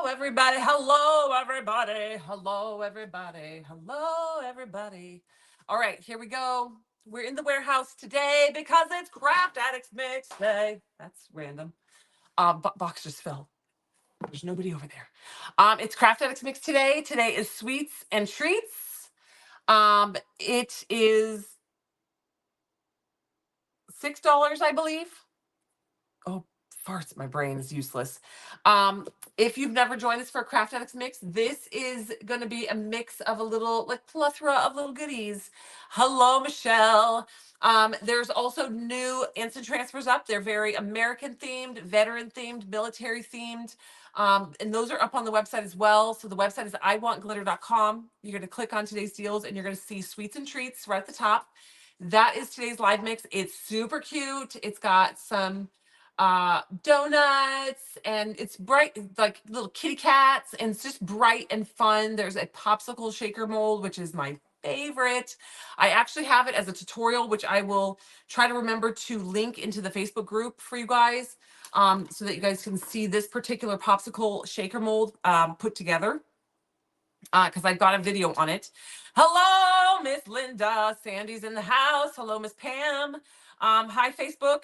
everybody. Hello, everybody. Hello, everybody. Hello, everybody. All right, here we go. We're in the warehouse today because it's Craft Addicts Mix Day. That's random. Box just fell. There's nobody over there. It's Craft Addicts Mix today. Today is sweets and treats. It is $6, I believe. Oh, farts, my brain is useless. If you've never joined us for a Craft Addicts Mix, this is going to be a mix of a little, like, plethora of little goodies. Hello, Michelle. There's also new instant transfers up. They're very American themed, veteran themed, military themed. And those are up on the website as well. So the website is iwantglitter.com. You're going to click on today's deals and you're going to see sweets and treats right at the top. That is today's live mix. It's super cute. It's got some donuts, and it's bright, like little kitty cats, and it's just bright and fun. There's a popsicle shaker mold, which is my favorite. I actually have it as a tutorial, which I will try to remember to link into the Facebook group for you guys, so that you guys can see this particular popsicle shaker mold put together, because I've got a video on it. Hello, Miss Linda. Sandy's in the house. Hello, Miss Pam. Hi, Facebook.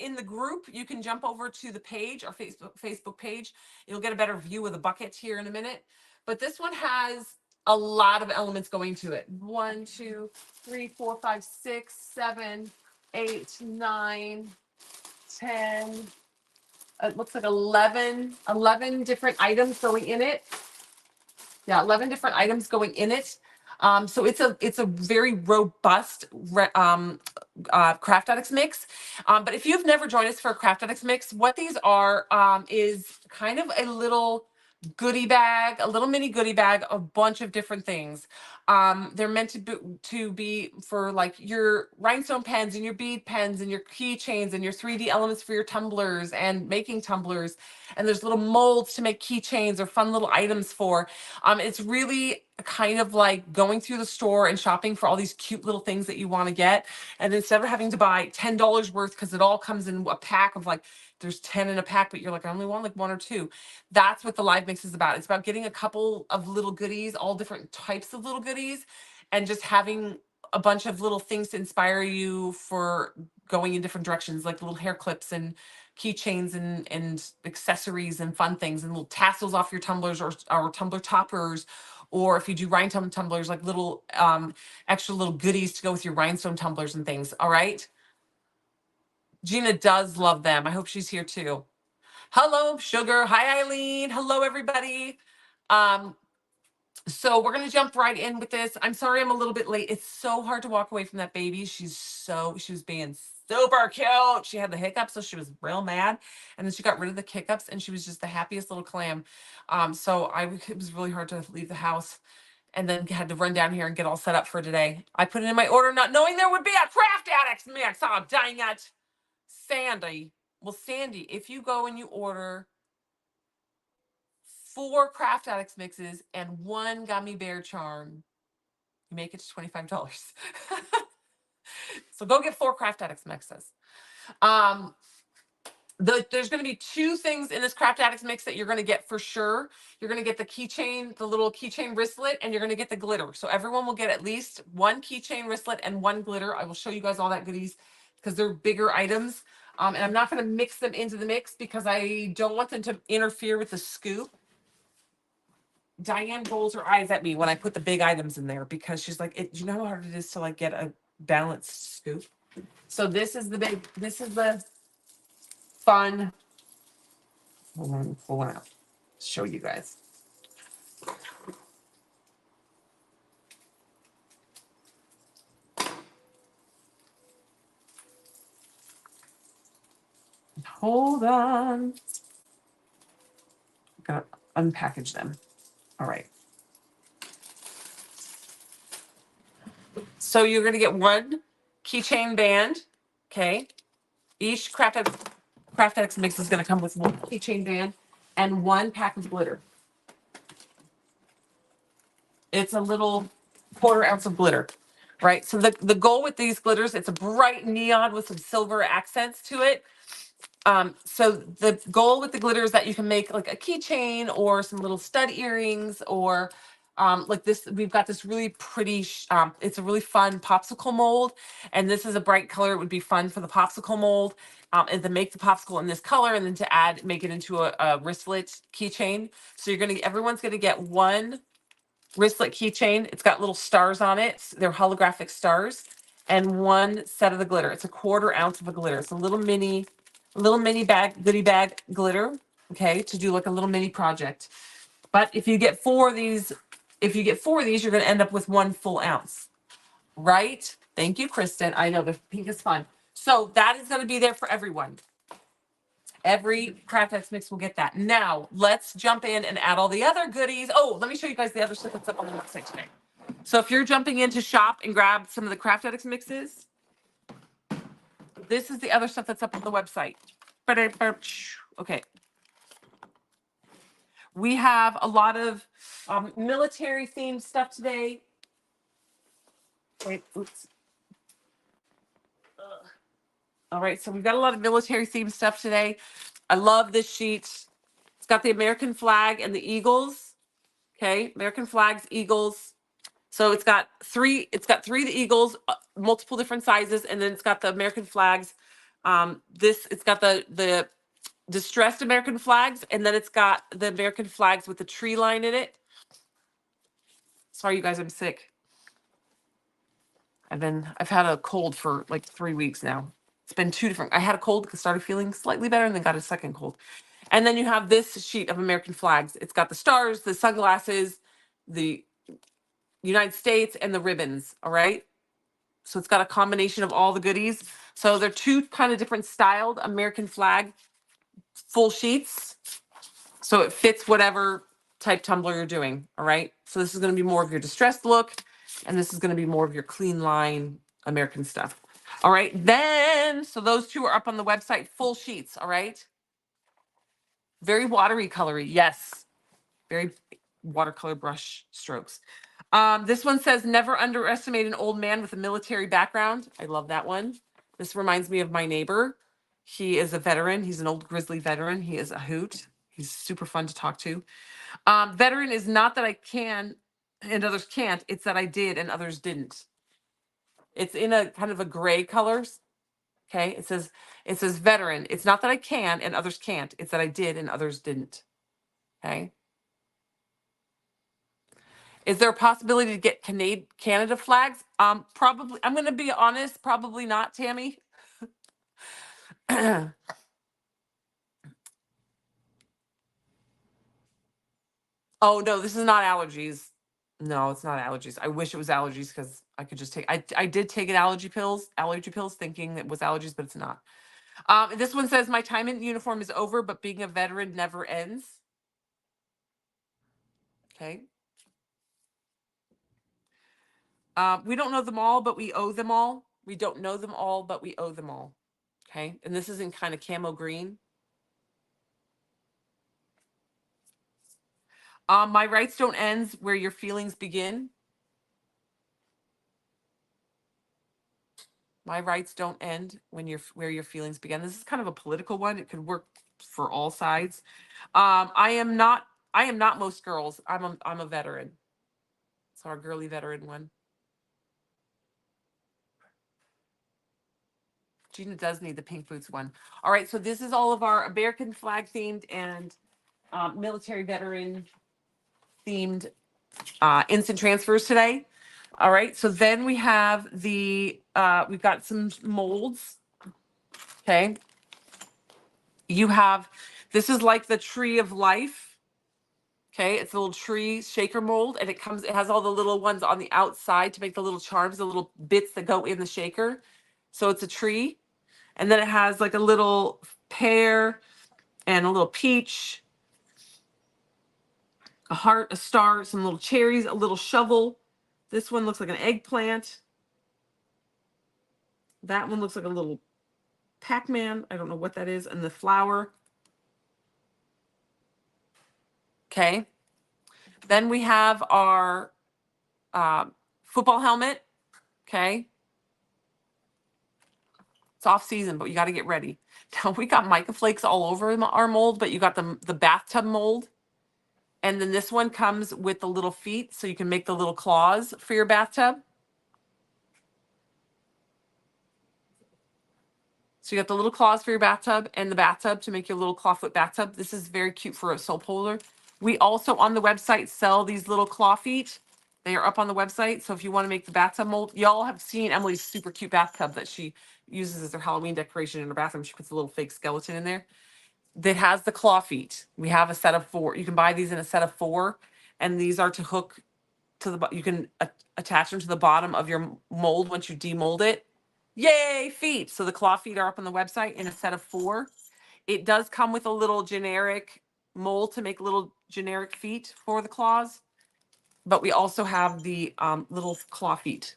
In the group, you can jump over to the page, our Facebook page. You'll get a better view of the bucket here in a minute. But this one has a lot of elements going to it. 1, 2, 3, 4, 5, 6, 7, 8, 9, 10. It looks like 11 different items going in it. Yeah, 11 different items going in it. So it's a very robust Craft Addicts Mix. But if you've never joined us for a Craft Addicts Mix, what these are is kind of a little goodie bag, a little mini goodie bag, a bunch of different things. They're meant to be for like your rhinestone pens and your bead pens and your keychains and your 3D elements for your tumblers and making tumblers. And there's little molds to make keychains or fun little items for. It's really kind of like going through the store and shopping for all these cute little things that you want to get. And instead of having to buy $10 worth, because it all comes in a pack of like, there's 10 in a pack, but you're like, I only want like 1 or 2. That's what the live mix is about. It's about getting a couple of little goodies, all different types of little goodies, and just having a bunch of little things to inspire you for going in different directions, like little hair clips and keychains and accessories and fun things and little tassels off your tumblers or tumbler toppers. Or if you do rhinestone tumblers, like little extra little goodies to go with your rhinestone tumblers and things. All right. Gina does love them. I hope she's here too. Hello, Sugar. Hi, Eileen. Hello, everybody. So we're going to jump right in with this. I'm sorry I'm a little bit late. It's so hard to walk away from that baby. She was being super cute. She had the hiccups, so she was real mad. And then she got rid of the hiccups, and she was just the happiest little clam. It was really hard to leave the house, and then had to run down here and get all set up for today. I put it in my order not knowing there would be a Craft Addicts Mix. Oh, dang it. Sandy. Well, Sandy, if you go and you order 4 Craft Addicts mixes and 1 gummy bear charm, you make it to $25. So go get 4 Craft Addicts mixes. There's going to be 2 things in this Craft Addicts mix that you're going to get for sure. You're going to get the keychain, the little keychain wristlet, and you're going to get the glitter. So everyone will get at least 1 keychain wristlet and 1 glitter. I will show you guys all that goodies because they're bigger items. And I'm not going to mix them into the mix because I don't want them to interfere with the scoop. Diane rolls her eyes at me when I put the big items in there because she's like, you know how hard it is to like get a balanced scoop? So this is the fun. Hold on, pull one out. Show you guys. Hold on. I'm gonna unpackage them. All right. So you're gonna get 1 keychain band. Okay. Each Craft Addicts mix is gonna come with 1 keychain band and 1 pack of glitter. It's a little 1/4 ounce of glitter, right? So the goal with these glitters, it's a bright neon with some silver accents to it. So the goal with the glitter is that you can make like a keychain or some little stud earrings or like this. We've got this really pretty, it's a really fun popsicle mold. And this is a bright color. It would be fun for the popsicle mold. And to make the popsicle in this color and then to make it into a wristlet keychain. So everyone's going to get one wristlet keychain. It's got little stars on it. They're holographic stars. And one set of the glitter. It's a 1/4 ounce of a glitter. It's a little mini goodie bag glitter. Okay, to do like a little mini project. But if you get 4 of these, you're going to end up with 1 full ounce. Right? Thank you, Kristen. I know the pink is fun. So that is going to be there for everyone. Every Craft X mix will get that. Now let's jump in and add all the other goodies. Oh, let me show you guys the other stuff that's up on the website today. So if you're jumping in to shop and grab some of the Craft Addicts mixes, this is the other stuff that's up on the website. Okay. We have a lot of military themed stuff today. Wait, oops. All right, so we've got a lot of military themed stuff today. I love this sheet. It's got the American flag and the eagles. Okay, American flags, eagles. So it's got 3 of the eagles, multiple different sizes, and then it's got the American flags. It's got the distressed American flags, and then it's got the American flags with the tree line in it. Sorry, you guys, I'm sick. I've had a cold for like 3 weeks now. It's been 2 different. I had a cold because started feeling slightly better and then got a second cold. And then you have this sheet of American flags. It's got the stars, the sunglasses, the United States, and the ribbons. All right. So it's got a combination of all the goodies. So they're 2 kind of different styled American flag full sheets. So it fits whatever type tumbler you're doing. All right. So this is going to be more of your distressed look. And this is going to be more of your clean line American stuff. All right. Then, so those 2 are up on the website, full sheets. All right. Very watery colory. Yes. Very watercolor brush strokes. This one says, never underestimate an old man with a military background. I love that one. This reminds me of my neighbor. He is a veteran. He's an old grizzly veteran. He is a hoot. He's super fun to talk to. Veteran is not that I can and others can't. It's that I did and others didn't. It's in a kind of a gray colors. Okay. It says veteran. It's not that I can and others can't. It's that I did and others didn't. Okay. Is there a possibility to get Canada flags? Probably. I'm going to be honest. Probably not, Tammy. Oh no, this is not allergies. No, it's not allergies. I wish it was allergies because I could just take. I did take allergy pills, thinking it was allergies, but it's not. This one says my time in uniform is over, but being a veteran never ends. Okay. We don't know them all, but we owe them all. We don't know them all, but we owe them all. Okay. And this is in kind of camo green. My rights don't end where your feelings begin. My rights don't end where your feelings begin. This is kind of a political one. It could work for all sides. I am not most girls. I'm a veteran. It's our girly veteran one. Gina does need the pink boots one. All right, so this is all of our American flag themed and military veteran themed instant transfers today. All right, so then we have we've got some molds. Okay. This is like the tree of life. Okay, it's a little tree shaker mold, and it has all the little ones on the outside to make the little charms, the little bits that go in the shaker. So it's a tree. And then it has like a little pear and a little peach, a heart, a star, some little cherries, a little shovel. This one looks like an eggplant. That one looks like a little Pac-Man. I don't know what that is. And the flower. Okay. Then we have our football helmet. Okay. It's off season, but you got to get ready. Now we got mica flakes all over our mold, but you got the bathtub mold. And then this one comes with the little feet, so you can make the little claws for your bathtub. So you got the little claws for your bathtub and the bathtub to make your little clawfoot bathtub. This is very cute for a soap holder. We also on the website sell these little claw feet. They are up on the website. So if you want to make the bathtub mold, y'all have seen Emily's super cute bathtub that she uses as her Halloween decoration in her bathroom. She puts a little fake skeleton in there that has the claw feet. We have a set of 4. You can buy these in a set of 4, and these are to hook to the, you can attach them to the bottom of your mold once you demold it. Yay, feet. So the claw feet are up on the website in a set of 4. It does come with a little generic mold to make little generic feet for the claws, but we also have the little claw feet.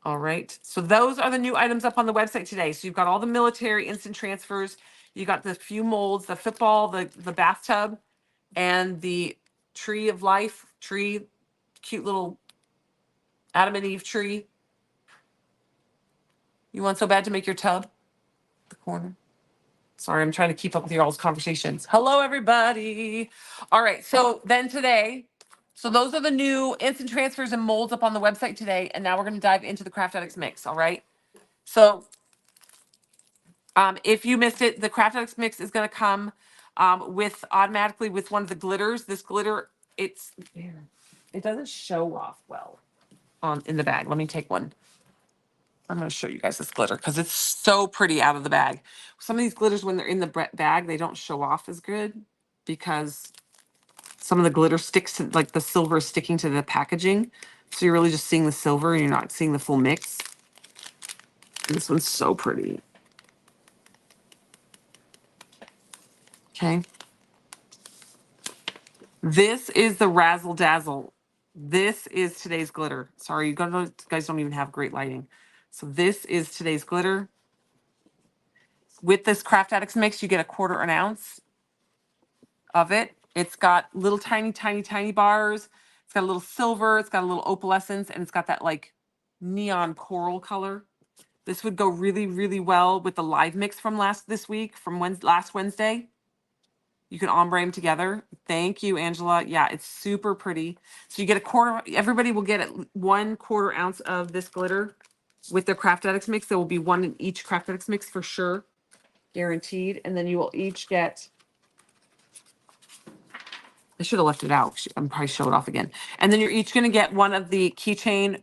All right. So those are the new items up on the website today. So you've got all the military instant transfers. You got the few molds, the football, the bathtub, and the tree of life, cute little Adam and Eve tree. You want so bad to make your tub? The corner. Sorry, I'm trying to keep up with your all's conversations. Hello, everybody. All right. So then today, so those are the new instant transfers and molds up on the website today. And now we're going to dive into the Craft Addicts mix. All right. So if you missed it, the Craft Addicts mix is going to come with automatically with one of the glitters. This glitter, it doesn't show off well in the bag. Let me take one. I'm going to show you guys this glitter because it's so pretty out of the bag. Some of these glitters, when they're in the bag, they don't show off as good because some of the glitter sticks to, like the silver is sticking to the packaging. So you're really just seeing the silver and you're not seeing the full mix. And this one's so pretty. Okay. This is the Razzle Dazzle. This is today's glitter. Sorry, you guys don't even have great lighting. So this is today's glitter. With this Craft Addicts mix, you get 1/4 ounce of it. It's got little tiny bars. It's got a little silver. It's got a little opalescence, and it's got that like neon coral color. This would go really, really well with the live mix from last Wednesday. You can ombre them together. Thank you, Angela. Yeah, it's super pretty. So you get 1/4. Everybody will get 1/4 ounce of this glitter with the Craft Addicts mix. There will be one in each Craft Addicts mix for sure, guaranteed. And then you will each get. I should have left it out. I'm probably show it off again. And then you're each going to get one of the keychain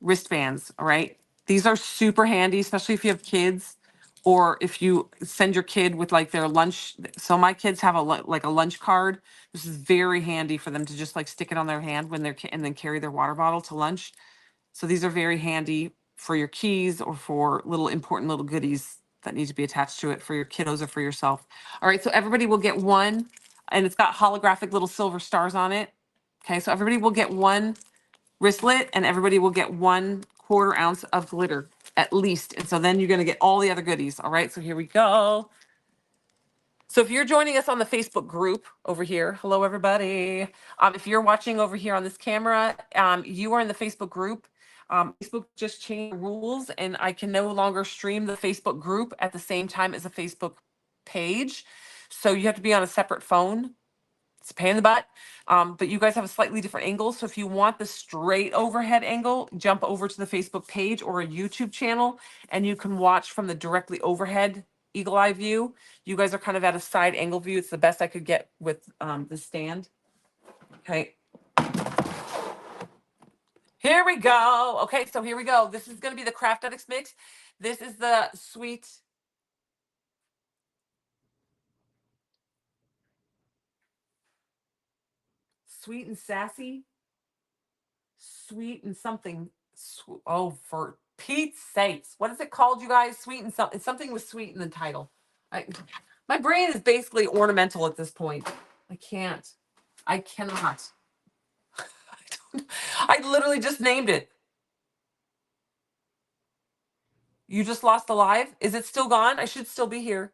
wristbands. All right. These are super handy, especially if you have kids or if you send your kid with like their lunch. So my kids have a lunch card. This is very handy for them to just like stick it on their hand when they're and then carry their water bottle to lunch. So these are very handy for your keys or for little important little goodies that need to be attached to it for your kiddos or for yourself. All right. So everybody will get one. And it's got holographic little silver stars on it. Okay, so everybody will get one wristlet and everybody will get 1/4 ounce of glitter at least. And so then you're going to get all the other goodies. All right, so here we go. So if you're joining us on the Facebook group over here, hello, everybody. If you're watching over here on this camera, you are in the Facebook group. Facebook just changed the rules and I can no longer stream the Facebook group at the same time as a Facebook page. So you have to be on a separate phone. It's a pain in the butt. But you guys have a slightly different angle. So if you want the straight overhead angle, jump over to the Facebook page or a YouTube channel and you can watch from the directly overhead eagle eye view. You guys are kind of at a side angle view. It's the best I could get with the stand. Okay. Here we go. Okay, so here we go. This is going to be the Craft Addicts mix. This is the sweet and sassy, sweet and something. Oh, for Pete's sakes. What is it called, you guys? Sweet and something. Something with sweet in the title. My brain is basically ornamental at this point. I can't. I cannot. I literally just named it. You just lost the live? Is it still gone? I should still be here.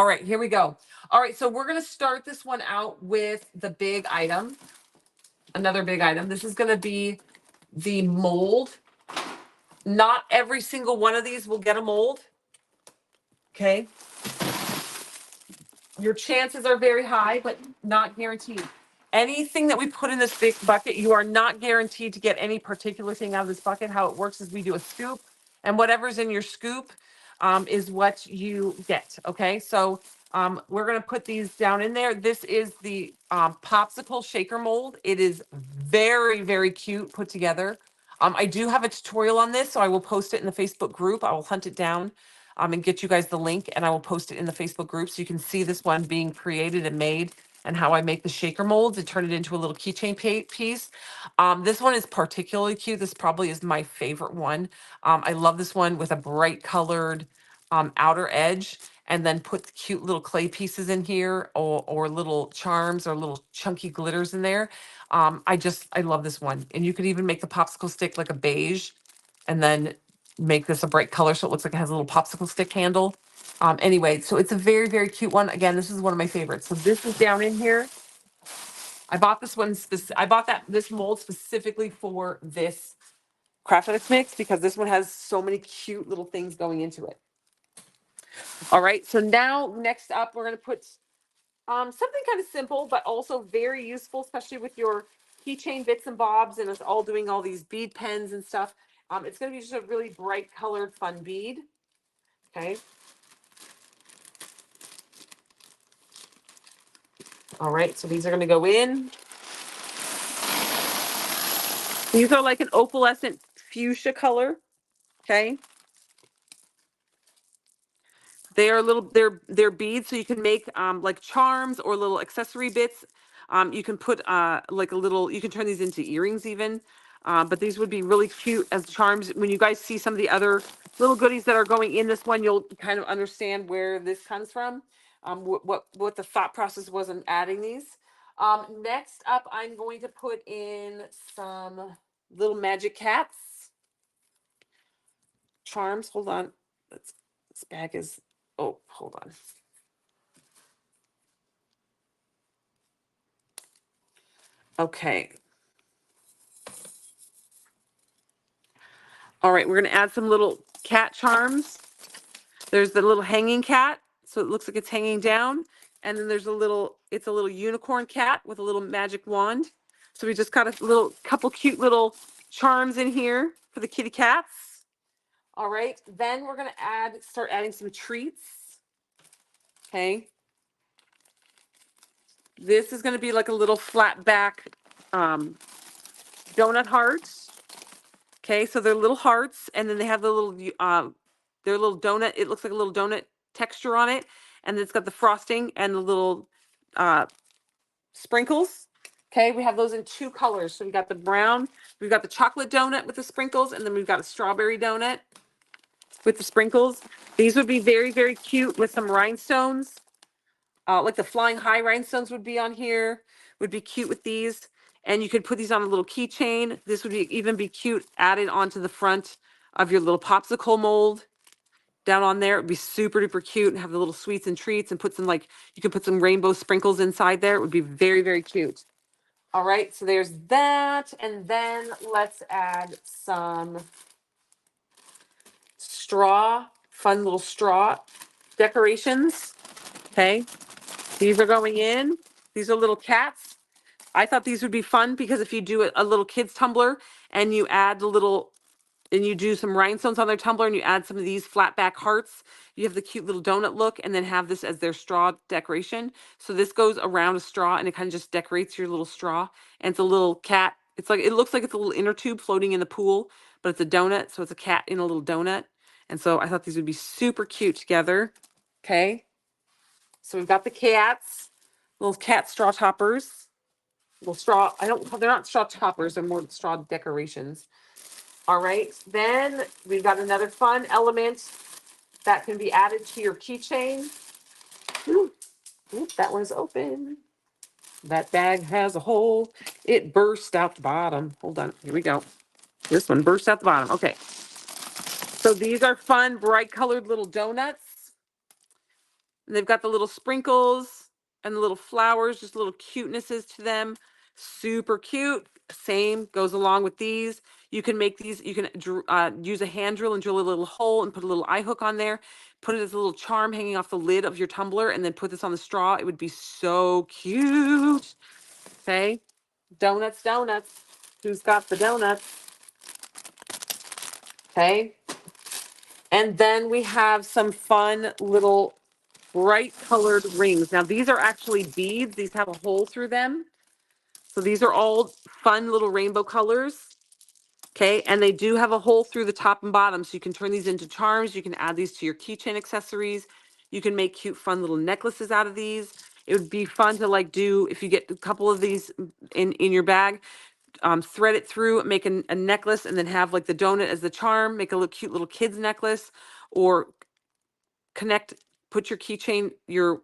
All right, here we go. All right, so we're going to start this one out with the big item. Another big item. This is going to be the mold. Not every single one of these will get a mold. Okay. Your chances are very high, but not guaranteed. Anything that we put in this big bucket, you are not guaranteed to get any particular thing out of this bucket. How it works is we do a scoop, and whatever's in your scoop is what you get. Okay, so we're going to put these down in there. This is the popsicle shaker mold. It is very, very cute put together. I do have a tutorial on this, so I will post it in the Facebook group. I will hunt it down and get you guys the link, and I will post it in the Facebook group so you can see this one being created and made and how I make the shaker molds and turn it into a little keychain piece. This one is particularly cute. This probably is my favorite one. I love this one with a bright colored outer edge, and then put the cute little clay pieces in here, or little charms or little chunky glitters in there. I love this one. And you could even make the popsicle stick like a beige, and then make this a bright color so it looks like it has a little popsicle stick handle. Anyway, so it's a very, very cute one. Again, this is one of my favorites. So this is down in here. I bought this one, I bought this mold specifically for this Craft Addicts mix because this one has so many cute little things going into it. All right, so now next up, we're going to put something kind of simple, but also very useful, especially with your keychain bits and bobs and us all doing all these bead pens and stuff. It's going to be just a really bright colored fun bead. Okay. All right, so these are going to go in. These are like an opalescent fuchsia color. Okay. They are they're beads, so you can make like charms or little accessory bits. You can put like a little, you can turn these into earrings even. But these would be really cute as charms. When you guys see some of the other little goodies that are going in this one, you'll kind of understand where this comes from. What the thought process was in adding these. Next up, I'm going to put in some little magic cats charms. Hold on. This bag is, oh, hold on. Okay. All right, we're going to add some little cat charms. There's the little hanging cat, so it looks like it's hanging down. And then there's it's a little unicorn cat with a little magic wand. So we just got a couple cute little charms in here for the kitty cats. All right, then we're going to start adding some treats. Okay. This is going to be like a little flat back donut hearts. Okay, so they're little hearts, and then they have the little their little donut. It looks like a little donut texture on it, and then it's got the frosting and the little sprinkles. Okay, we have those in two colors. So we got the brown, we've got the chocolate donut with the sprinkles, and then we've got a strawberry donut with the sprinkles. These would be very, very cute with some rhinestones. Like the flying high rhinestones would be on here, would be cute with these. And you could put these on a little keychain. This would even be cute added onto the front of your little popsicle mold. Down on there, it would be super duper cute, and have the little sweets and treats, and put some you can put some rainbow sprinkles inside there. It would be very, very cute. All right, so there's that. And then let's add some fun little straw decorations. Okay. These are going in. These are little cats. I thought these would be fun because if you do a little kids tumbler and you add and you do some rhinestones on their tumbler and you add some of these flat back hearts, you have the cute little donut look, and then have this as their straw decoration. So this goes around a straw and it kind of just decorates your little straw. And it's a little cat. It looks like it's a little inner tube floating in the pool, but it's a donut. So it's a cat in a little donut. And so I thought these would be super cute together. Okay. So we've got the cats, little cat straw toppers, little straw. They're not straw toppers, they're more straw decorations. All right. Then we've got another fun element that can be added to your keychain. Ooh, that one's open. That bag has a hole. It burst out the bottom. Hold on. Here we go. This one burst out the bottom. Okay. So these are fun, bright colored little donuts. And they've got the little sprinkles and the little flowers, just little cutenesses to them. Super cute. Same goes along with these. You can make these, you can use a hand drill and drill a little hole and put a little eye hook on there. Put it as a little charm hanging off the lid of your tumbler, and then put this on the straw. It would be so cute. Okay. Donuts, donuts. Who's got the donuts? Okay. And then we have some fun little bright colored rings. Now these are actually beads. These have a hole through them. So these are all fun little rainbow colors. Okay, and they do have a hole through the top and bottom, so you can turn these into charms. You can add these to your keychain accessories. You can make cute, fun little necklaces out of these. It would be fun to like do, if you get a couple of these in your bag, thread it through, make a necklace, and then have like the donut as the charm, make a little cute little kid's necklace, or connect, put your keychain, your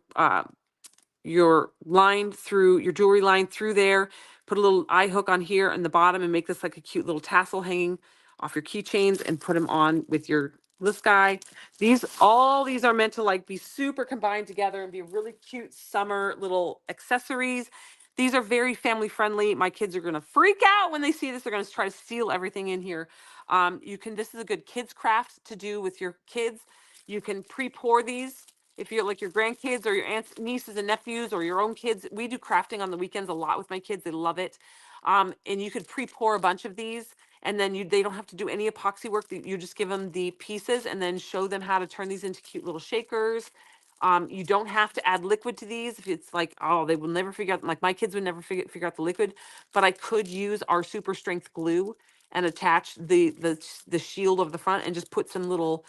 line through, your jewelry line through there, put a little eye hook on here in the bottom, and make this like a cute little tassel hanging off your keychains, and put them on with your this guy. All these are meant to like be super combined together and be really cute summer little accessories. These are very family friendly. My kids are going to freak out when they see this. They're going to try to steal everything in here. This is a good kids craft to do with your kids. You can pre-pour these. If you're like your grandkids or your aunts, nieces and nephews, or your own kids. We do crafting on the weekends a lot with my kids. They love it. And you could pre-pour a bunch of these, and then they don't have to do any epoxy work. You just give them the pieces and then show them how to turn these into cute little shakers. You don't have to add liquid to these. If it's like, oh, they will never figure out, like my kids would never figure out the liquid, but I could use our super strength glue and attach the shield of the front, and just put some little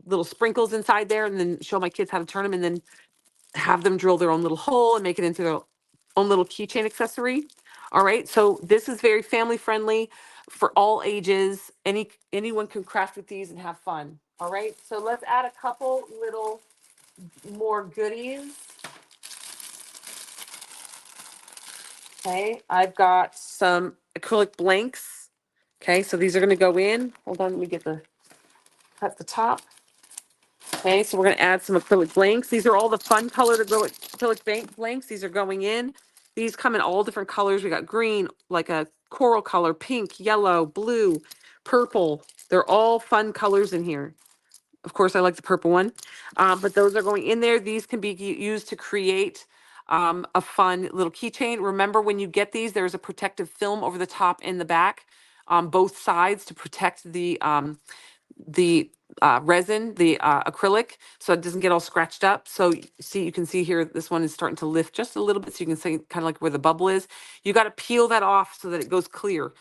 little sprinkles inside there, and then show my kids how to turn them, and then have them drill their own little hole and make it into their own little keychain accessory. All right, so this is very family friendly for all ages. Anyone can craft with these and have fun. All right, so let's add a couple little more goodies. Okay, I've got some acrylic blanks. Okay, so these are going to go in. Hold on, let me cut the top. Okay, so we're going to add some acrylic blanks. These are all the fun colored acrylic blanks. These are going in. These come in all different colors. We got green, like a coral color, pink, yellow, blue, purple. They're all fun colors in here. Of course, I like the purple one, but those are going in there. These can be used to create a fun little keychain. Remember, when you get these, there's a protective film over the top and the back on both sides to protect the resin, the acrylic, so it doesn't get all scratched up. So you can see here, this one is starting to lift just a little bit, so you can see kind of like where the bubble is. You got to peel that off so that it goes clear.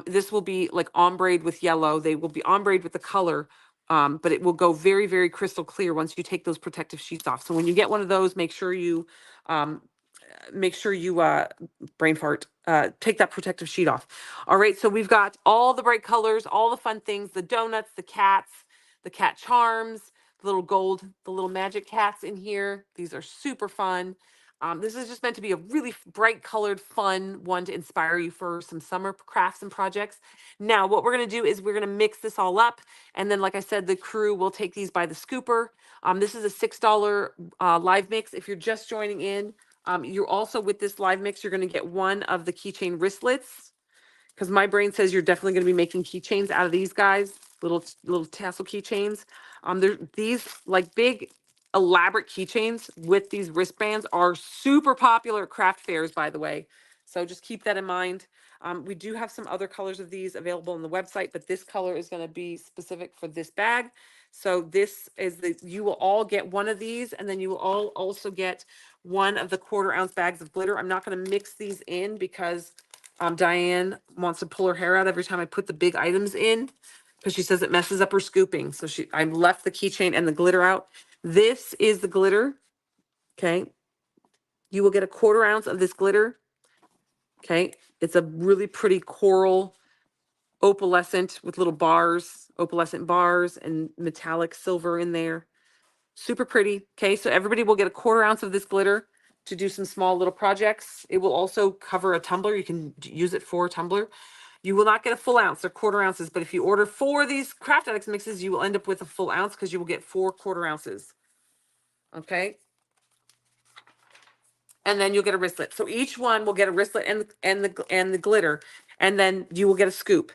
This will be like ombre with yellow. They will be ombre with the color, but it will go very, very crystal clear once you take those protective sheets off. So when you get one of those, make sure you brain fart, take that protective sheet off. All right, so we've got all the bright colors, all the fun things, the donuts, the cats, the cat charms, the little magic cats in here. These are super fun. This is just meant to be a really bright colored, fun one to inspire you for some summer crafts and projects. Now, what we're gonna do is we're gonna mix this all up. And then, like I said, the crew will take these by the scooper. This is a $6 live mix. If you're just joining in, you're also, with this live mix, you're going to get one of the keychain wristlets, because my brain says you're definitely going to be making keychains out of these guys, little tassel keychains. These like big elaborate keychains with these wristbands are super popular at craft fairs, by the way. So just keep that in mind. We do have some other colors of these available on the website, but this color is going to be specific for this bag. So this is you will all get one of these, and then you will all also get one of the 1/4 ounce bags of glitter. I'm not going to mix these in because Diane wants to pull her hair out every time I put the big items in, because she says it messes up her scooping. So I left the keychain and the glitter out. This is the glitter. Okay. You will get a 1/4 ounce of this glitter. Okay. It's a really pretty coral opalescent with little bars, opalescent bars and metallic silver in there. Super pretty. Okay, so everybody will get a 1/4 ounce of this glitter to do some small little projects. It will also cover a tumbler. You can use it for a tumbler. You will not get a full ounce. They're 1/4 ounces, but if you order 4 of these Craft Addicts mixes, you will end up with a full ounce, because you will get 4 1/4 ounces. Okay. And then you'll get a wristlet. So each one will get a wristlet and the glitter, and then you will get a scoop.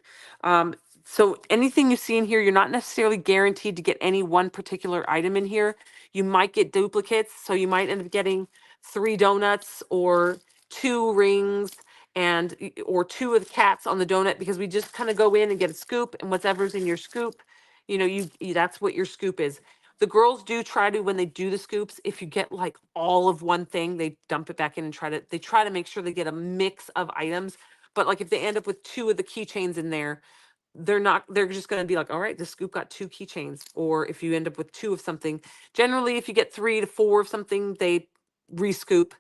So anything you see in here, you're not necessarily guaranteed to get any one particular item in here. You might get duplicates, so you might end up getting 3 donuts or 2 rings and or 2 of the cats on the donut, because we just kind of go in and get a scoop, and whatever's in your scoop, that's what your scoop is. The girls do try to, when they do the scoops, if you get like all of one thing, they dump it back in and they try to make sure they get a mix of items. But like if they end up with 2 of the keychains in there, they're just going to be like, all right, the scoop got 2 keychains. Or if you end up with 2 of something, generally, if you get 3 to 4 of something, they re-scoop,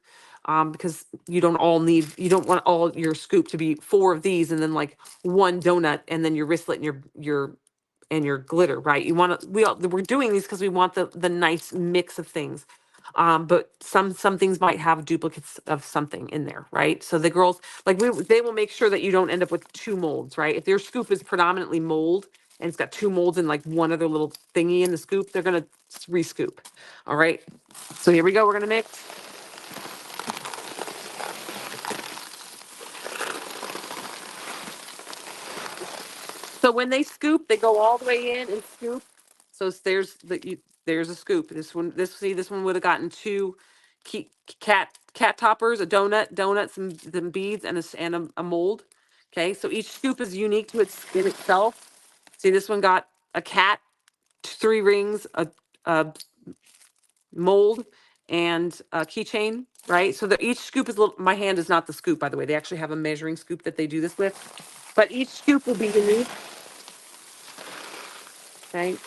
because you don't want all your scoop to be 4 of these and then like 1 donut and then your wristlet and your glitter, right? We're doing these because we want the nice mix of things. But some things might have duplicates of something in there, right? So the girls, they will make sure that you don't end up with 2 molds, right? If their scoop is predominantly mold and it's got 2 molds and like one other little thingy in the scoop, they're gonna re-scoop. All right. So here we go. We're gonna mix. So when they scoop, they go all the way in and scoop. So there's a scoop. This one would have gotten 2 cat toppers, a donut, some beads, and a mold. Okay, so each scoop is unique to in itself. See, this one got a cat, 3 rings, a mold, and a keychain. Right. So each scoop is a little. My hand is not the scoop, by the way. They actually have a measuring scoop that they do this with. But each scoop will be unique. Okay.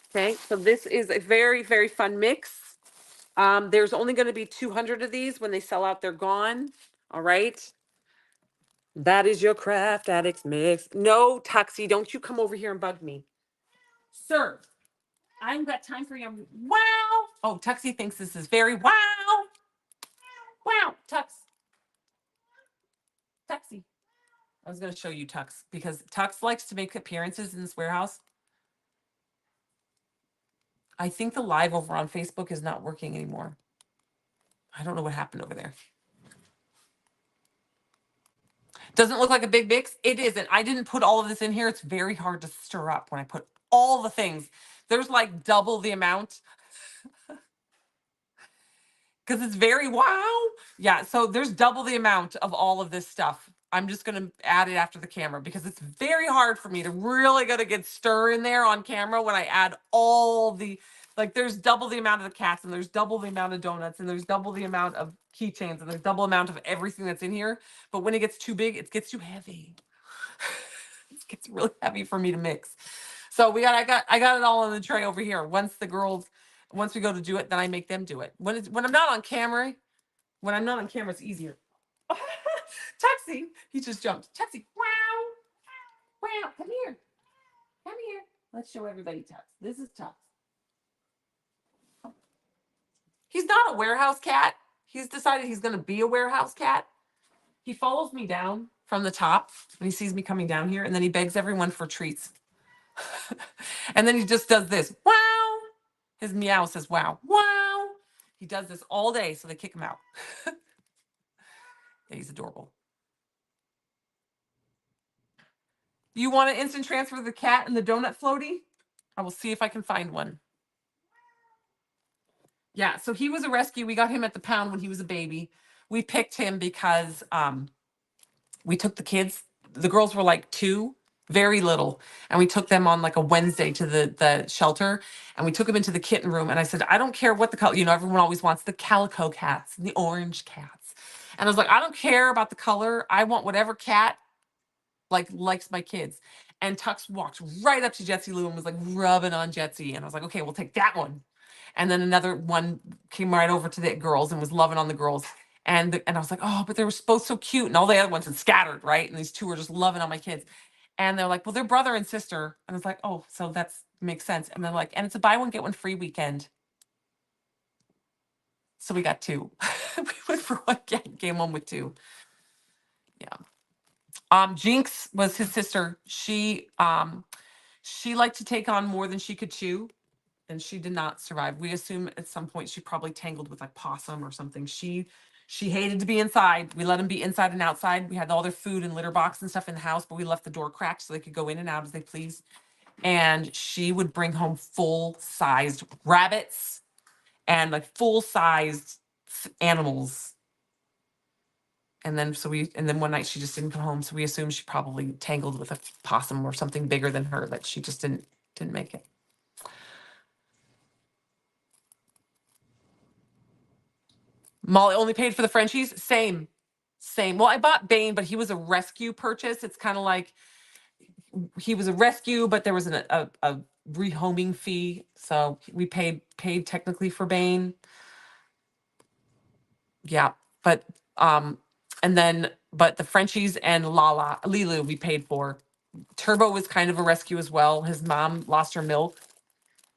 Okay, so this is a very, very fun mix. There's only going to be 200 of these. When they sell out, they're gone. All right. That is your Craft Addicts mix. No, Tuxie, don't you come over here and bug me. Sir, I haven't got time for you. Wow. Oh, Tuxie thinks this is very wow. Wow, Tuxie. I was going to show you Tux because Tux likes to make appearances in this warehouse. I think the live over on Facebook is not working anymore. I don't know what happened over there. Doesn't look like a big mix. It isn't. I didn't put all of this in here. It's very hard to stir up when I put all the things. There's like double the amount because it's very wow. Yeah, so there's double the amount of all of this stuff. I'm just going to add it after the camera because it's very hard for me to really gotta get stir in there on camera when I add all the, like there's double the amount of the cats and there's double the amount of donuts and there's double the amount of keychains and there's double amount of everything that's in here. But when it gets too big, it gets too heavy. It gets really heavy for me to mix. So I got it all on the tray over here. Once we go to do it, then I make them do it. When I'm not on camera, it's easier. Tuxie, he just jumped. Tuxie, wow, come here. Let's show everybody Tux. This is Tux. He's not a warehouse cat. He's decided he's going to be a warehouse cat. He follows me down from the top when he sees me coming down here, and then he begs everyone for treats. And then he just does this. Wow. His meow says, wow. He does this all day, so they kick him out. Yeah, he's adorable. You want to instant transfer the cat and the donut floaty? I will see if I can find one. Yeah, so he was a rescue. We got him at the pound when he was a baby. We picked him because we took the kids. The girls were like 2, very little, and we took them on like a Wednesday to the shelter, and we took them into the kitten room. And I said, I don't care what the color. Everyone always wants the calico cats and the orange cats, and I was like, I don't care about the color. I want whatever cat likes my kids. And Tux walked right up to Jetsy Lou and was like rubbing on Jetsy, and I was like, okay, we'll take that one. And then another one came right over to the girls and was loving on the girls. And I was like, oh, but they were both so cute. And all the other ones had scattered, right? And these 2 were just loving on my kids. And they're like, well, they're brother and sister. And I was like, oh, so that makes sense. And they're like, and it's a buy one, get one free weekend. So we got 2. We went for one, came home with 2. Yeah. Jinx was his sister. She liked to take on more than she could chew, and she did not survive. We assume at some point she probably tangled with like possum or something. She hated to be inside. We let them be inside and outside. We had all their food and litter box and stuff in the house, but we left the door cracked so they could go in and out as they please. And she would bring home full-sized rabbits and like full-sized animals. And then one night she just didn't come home, so we assumed she probably tangled with a possum or something bigger than her, that she just didn't make it. Molly only paid for the Frenchies. Same. Well, I bought Bane, but he was a rescue purchase. It's kind of like he was a rescue, but there was a rehoming fee, so we paid technically for Bane. Yeah, but but the Frenchies and Lilu we paid for. Turbo was kind of a rescue as well. His mom lost her milk,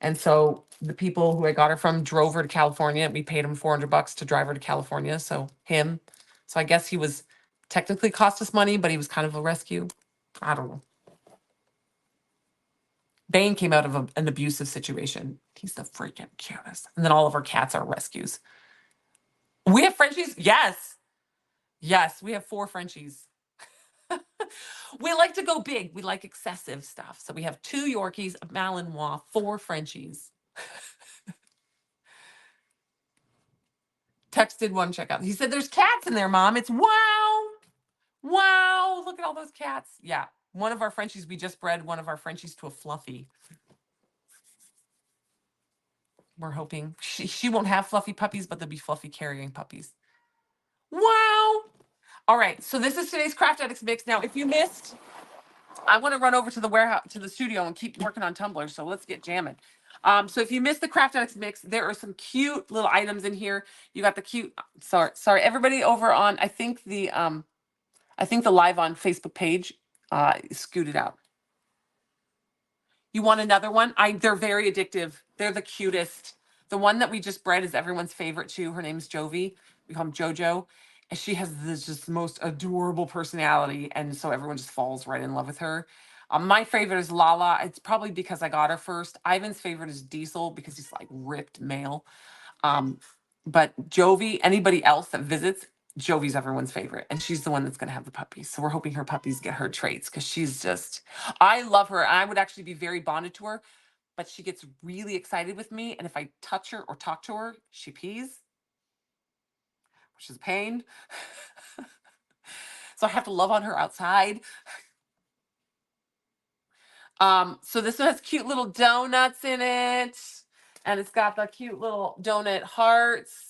and so the people who I got her from drove her to California. We paid him $400 to drive her to California. So him. So I guess he was technically cost us money, but he was kind of a rescue. I don't know. Bane came out of an abusive situation. He's the freaking cutest. And then all of our cats are rescues. We have Frenchies? Yes. Yes, we have 4 Frenchies. We like to go big. We like excessive stuff. So we have 2 Yorkies, a Malinois, 4 Frenchies. Texted one checkout. He said, "There's cats in there, Mom." It's wow. Wow. Look at all those cats. Yeah. One of our Frenchies, we just bred one of our Frenchies to a Fluffy. We're hoping she won't have fluffy puppies, but there'll be fluffy carrying puppies. Wow. All right. So this is today's Craft Addicts mix. Now, if you missed, I want to run over to the warehouse, to the studio, and keep working on tumblers. So let's get jamming. So if you missed the Craft Addicts mix, there are some cute little items in here. You got the cute. Sorry, everybody over on. I think the live on Facebook page scooted out. You want another one? They're very addictive. They're the cutest. The one that we just bred is everyone's favorite too. Her name's Jovi. We call him Jojo. And she has this just most adorable personality. And so everyone just falls right in love with her. My favorite is Lala. It's probably because I got her first. Ivan's favorite is Diesel because he's like ripped male. But Jovi, anybody else that visits, Jovi's everyone's favorite, and she's the one that's going to have the puppies. So we're hoping her puppies get her traits, because she's just, I love her. I would actually be very bonded to her, but she gets really excited with me. And if I touch her or talk to her, she pees, which is a pain. So I have to love on her outside. So this one has cute little donuts in it, and it's got the cute little donut hearts.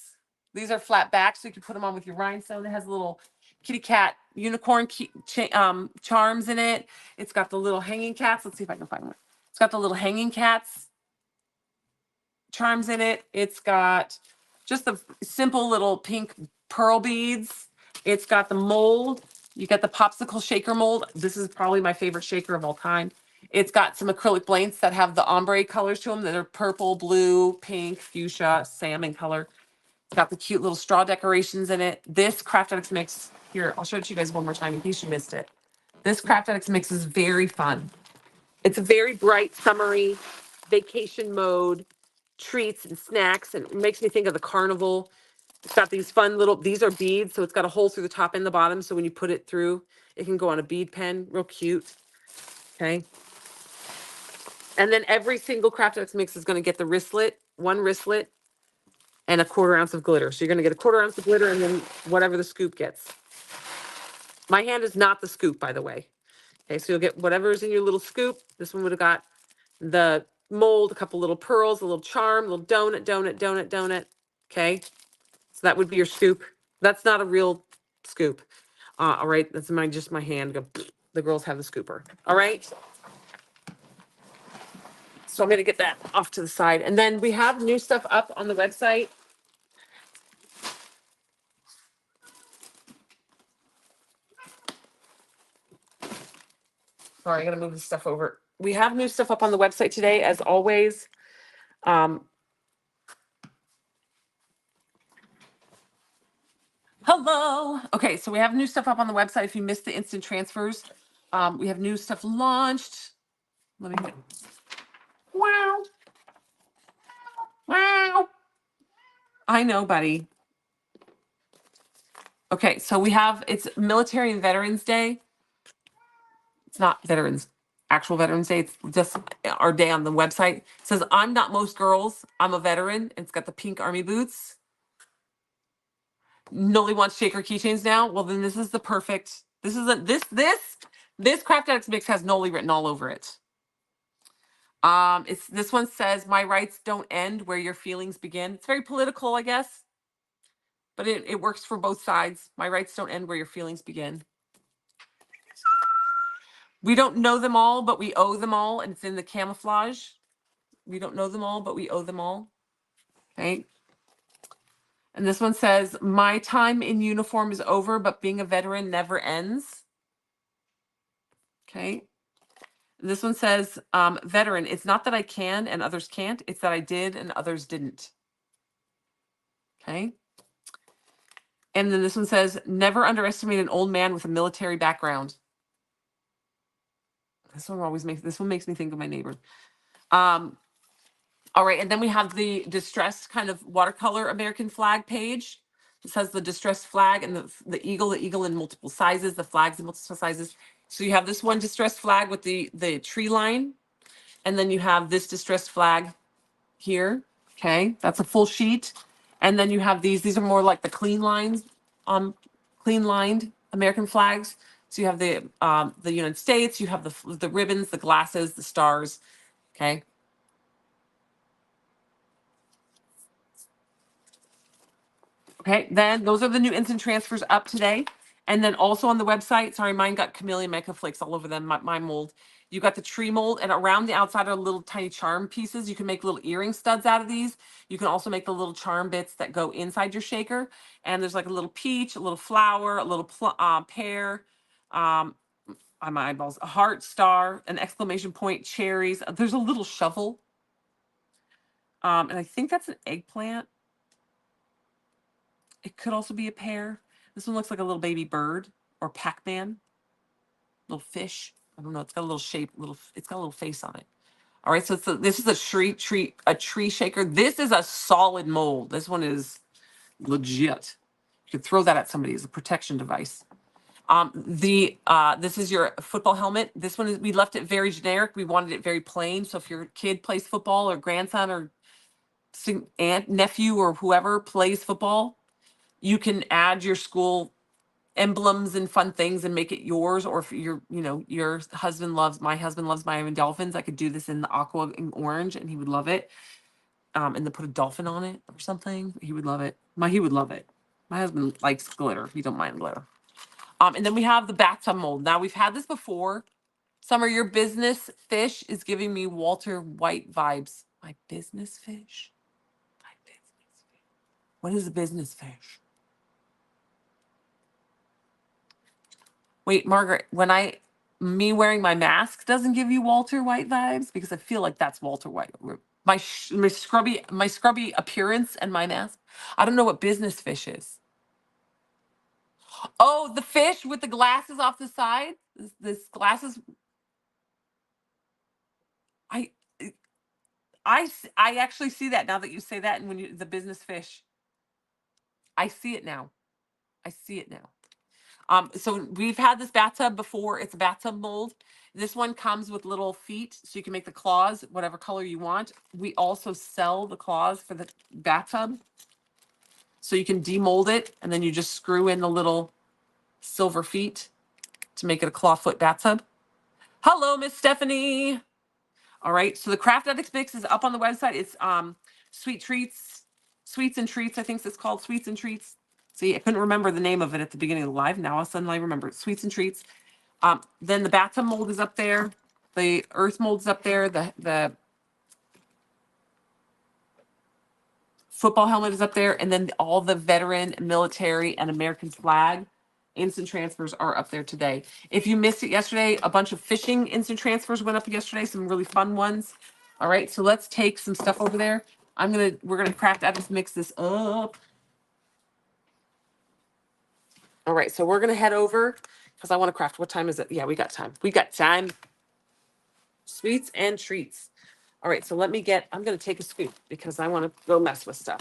These are flat back, so you can put them on with your rhinestone. It has a little kitty cat unicorn charms in it. It's got the little hanging cats. Let's see if I can find one. It's got the little hanging cats charms in it. It's got just the simple little pink pearl beads. It's got the mold. You get the popsicle shaker mold. This is probably my favorite shaker of all time. It's got some acrylic blanks that have the ombre colors to them that are purple, blue, pink, fuchsia, salmon color. It's got the cute little straw decorations in it. This Craft Addicts mix, here, I'll show it to you guys one more time in case you missed it. This Craft Addicts mix is very fun. It's a very bright, summery, vacation mode, treats and snacks, and it makes me think of the carnival. It's got these fun little, these are beads, so it's got a hole through the top and the bottom, so when you put it through, it can go on a bead pen, real cute. Okay. And then every single Craft Addicts mix is going to get the wristlet, one wristlet, and a 1/4 ounce of glitter. So you're going to get a 1/4 ounce of glitter and then whatever the scoop gets. My hand is not the scoop, by the way. Okay, so you'll get whatever's in your little scoop. This one would have got the mold, a couple little pearls, a little charm, a little donut. Okay, so that would be your scoop. That's not a real scoop. All right, that's just my hand. Go. The girls have the scooper. All right. So I'm going to get that off to the side. And then we have new stuff up on the website. Sorry, I got to move this stuff over. We have new stuff up on the website today, as always. Hello. Okay, so we have new stuff up on the website. If you missed the instant transfers, we have new stuff launched. Let me get. Wow. Wow. I know, buddy. Okay, so we have, it's Military and Veterans Day. It's not actual Veterans Day. It's just our day on the website. It says, I'm not most girls. I'm a veteran. And it's got the pink army boots. Nobody wants shaker keychains now. Well, then this is the perfect. This is this Craft Addicts mix has Noli written all over it. It's this one says, my rights don't end where your feelings begin. It's very political, I guess, but it works for both sides. My rights don't end where your feelings begin. We don't know them all, but we owe them all, and it's in the camouflage. We don't know them all, but we owe them all. Okay. And this one says, my time in uniform is over, but being a veteran never ends. Okay. And this one says, veteran, it's not that I can and others can't, it's that I did and others didn't. Okay. And then this one says, never underestimate an old man with a military background. This one makes me think of my neighbor. All right, and then we have the distressed kind of watercolor American flag page. It says the distressed flag and the eagle in multiple sizes, the flags in multiple sizes. So you have this one distressed flag with the tree line, and then you have this distressed flag here. Okay, that's a full sheet. And then you have these are more like the clean lines, clean lined American flags. So you have the United States, you have the ribbons, the glasses, the stars. Okay. Okay, then those are the new instant transfers up today. And then also on the website, sorry, mine got chameleon mica flakes all over them, my mold. You got the tree mold, and around the outside are little tiny charm pieces. You can make little earring studs out of these. You can also make the little charm bits that go inside your shaker. And there's like a little peach, a little flower, a little pear, on my eyeballs, a heart, star, an exclamation point, cherries. There's a little shovel. And I think that's an eggplant. It could also be a pear. This one looks like a little baby bird or Pac-Man, little fish. I don't know. It's got a little shape, it's got a little face on it. All right. So this is a tree shaker. This is a solid mold. This one is legit. You could throw that at somebody as a protection device. This is your football helmet. This one we left it very generic. We wanted it very plain. So if your kid plays football or grandson or aunt, nephew, or whoever plays football, you can add your school emblems and fun things and make it yours. Or if your husband loves, my husband loves Miami Dolphins, I could do this in the aqua and orange and he would love it. And then put a dolphin on it or something. He would love it. He would love it. My husband likes glitter. He don't mind glitter. And then we have the bathtub mold. Now we've had this before. Summer, your business fish is giving me Walter White vibes. My business fish? My business fish. What is a business fish? Wait, Margaret, me wearing my mask doesn't give you Walter White vibes? Because I feel like that's Walter White. My scrubby appearance and my mask. I don't know what business fish is. Oh, the fish with the glasses off the side? This glasses. I I actually see that now that you say that, and the business fish. I see it now. I see it now. So we've had this bathtub before. It's a bathtub mold. This one comes with little feet, so you can make the claws whatever color you want. We also sell the claws for the bathtub. So you can demold it, and then you just screw in the little silver feet to make it a clawfoot bathtub. Hello, Miss Stephanie. All right, so the Craft Addicts mix is up on the website. It's Sweets and Treats, I think it's called, Sweets and Treats. See, I couldn't remember the name of it at the beginning of the live. Now all of a sudden I remember it. Sweets and Treats. Then the bathtub mold is up there. The earth mold's up there. The football helmet is up there. And then all the veteran, military, and American flag instant transfers are up there today. If you missed it yesterday, a bunch of fishing instant transfers went up yesterday. Some really fun ones. All right, so let's take some stuff over there. We're gonna Craft Addicts mix this up. All right, so we're gonna head over because I want to craft. What time is it? Yeah, we got time. We got time. Sweets and treats. All right, so let me get, I'm gonna take a scoop because I want to go mess with stuff.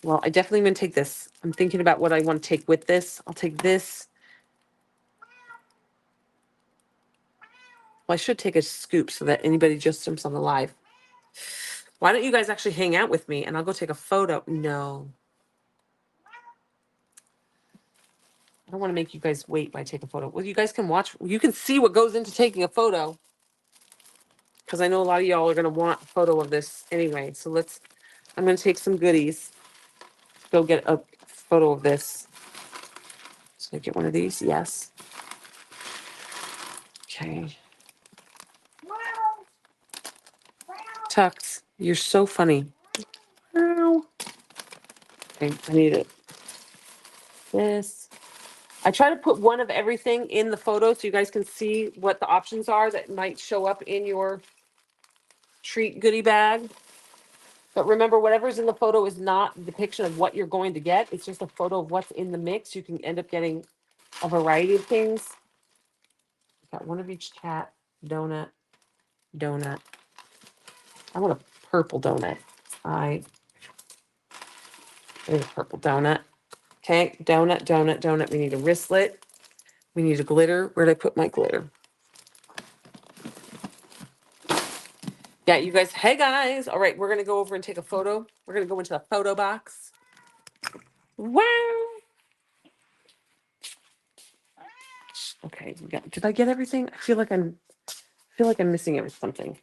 Well, I definitely am gonna take this. I'm thinking about what I want to take with this. I'll take this. Well, I should take a scoop so that anybody just jumps on the live. Why don't you guys actually hang out with me and I'll go take a photo? No. I don't want to make you guys wait while I take a photo. Well, you guys can watch. You can see what goes into taking a photo. Because I know a lot of y'all are going to want a photo of this anyway. So I'm going to take some goodies. Go get a photo of this. So I get one of these. Yes. Okay. Tux, you're so funny. Okay, I need it. This. I try to put one of everything in the photo so you guys can see what the options are that might show up in your treat goodie bag. But remember, whatever's in the photo is not a depiction of what you're going to get. It's just a photo of what's in the mix. You can end up getting a variety of things. Got one of each cat, donut, donut. I want a purple donut. There's a purple donut. Okay, donut, donut, donut. We need a wristlet. We need a glitter. Where did I put my glitter? Yeah, you guys. Hey, guys. All right, we're going to go over and take a photo. We're going to go into the photo box. Wow. Okay, did I get everything? I feel like I'm missing something.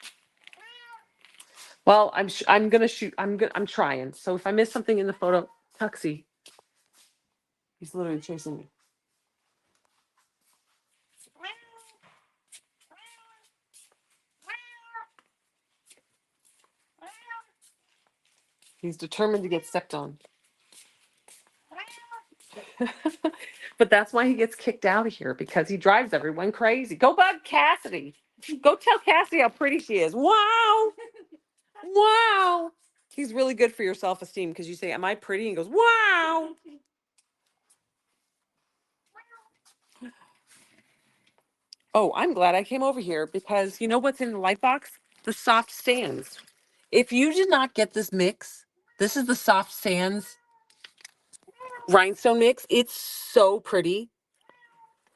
Well, I'm gonna shoot. I'm trying. So if I miss something in the photo, Tuxie, he's literally chasing me. He's determined to get stepped on. But that's why he gets kicked out of here, because he drives everyone crazy. Go bug Cassidy. Go tell Cassidy how pretty she is. Wow. Wow. He's really good for your self-esteem because you say, am I pretty? And he goes, wow. Oh, I'm glad I came over here because you know what's in the light box? The soft sands. If you did not get this mix, this is the soft sands rhinestone mix. It's so pretty.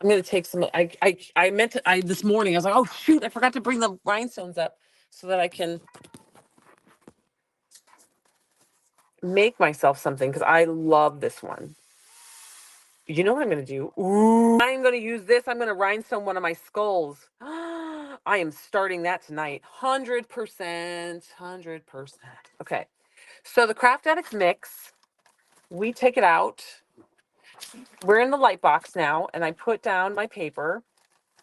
I'm gonna take some. I meant to. This morning I was like, oh shoot, I forgot to bring the rhinestones up so that I can make myself something because I love this one. You know what I'm gonna do? Ooh, I'm gonna use this. I'm gonna rhinestone one of my skulls. I am starting that tonight. 100%. 100%. Okay. So the Craft Addicts mix, we take it out. We're in the light box now, and I put down my paper.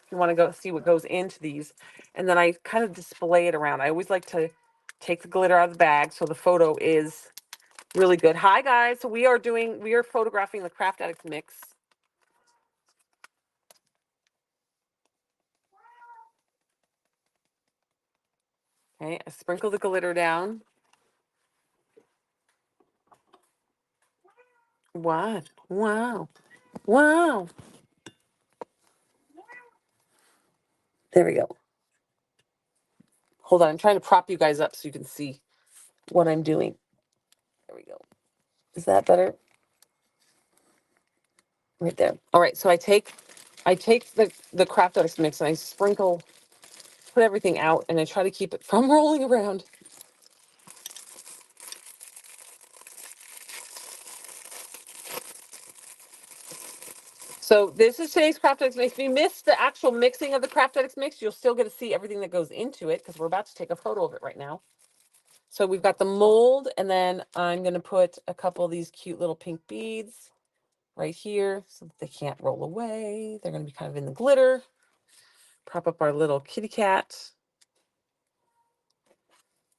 If you want to go see what goes into these, and then I kind of display it around. I always like to take the glitter out of the bag so the photo is really good. Hi guys, so we are photographing the Craft Addicts mix. Okay, I sprinkle the glitter down. What? Wow. Wow. There we go. Hold on, I'm trying to prop you guys up so you can see what I'm doing. There we go. Is that better? Right there. All right, so I take the Craft Addicts mix and I put everything out, and I try to keep it from rolling around. So this is today's Craft Addicts mix. If you missed the actual mixing of the Craft Addicts mix, you'll still get to see everything that goes into it because we're about to take a photo of it right now. So we've got the mold, and then I'm going to put a couple of these cute little pink beads right here so that they can't roll away. They're going to be kind of in the glitter. Prop up our little kitty cat.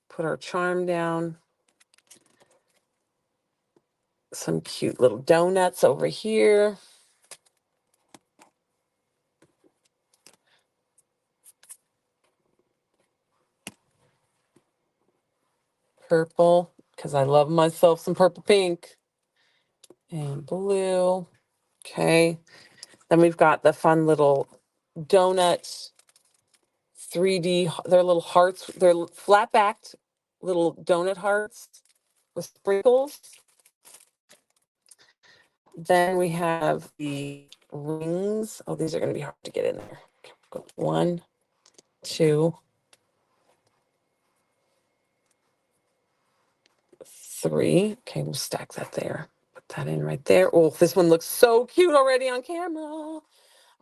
Put our charm down. Some cute little donuts over here. purple, because I love myself some purple pink. And blue. Okay. Then we've got the fun little donut 3D. They're little hearts. They're flat backed little donut hearts with sprinkles. Then we have the rings. Oh, these are going to be hard to get in there. Okay, 1, 2, 3. Okay, we'll stack that there. Put that in right there. Oh, this one looks so cute already on camera. All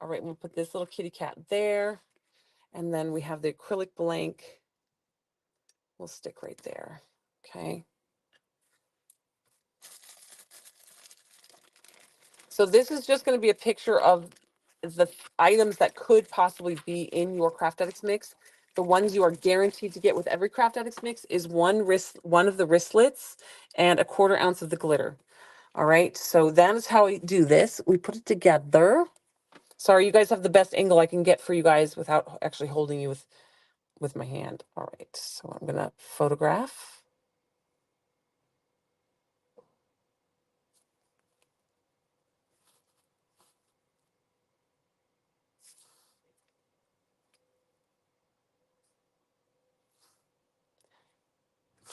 right, we'll put this little kitty cat there. And then we have the acrylic blank. We'll stick right there. Okay. So this is just going to be a picture of the items that could possibly be in your Craft Addicts mix. The ones you are guaranteed to get with every Craft Addicts mix is one of the wristlets and a 1/4 ounce of the glitter. All right, so that is how we do this. We put it together. Sorry, you guys have the best angle I can get for you guys without actually holding you with my hand. All right, so I'm gonna photograph.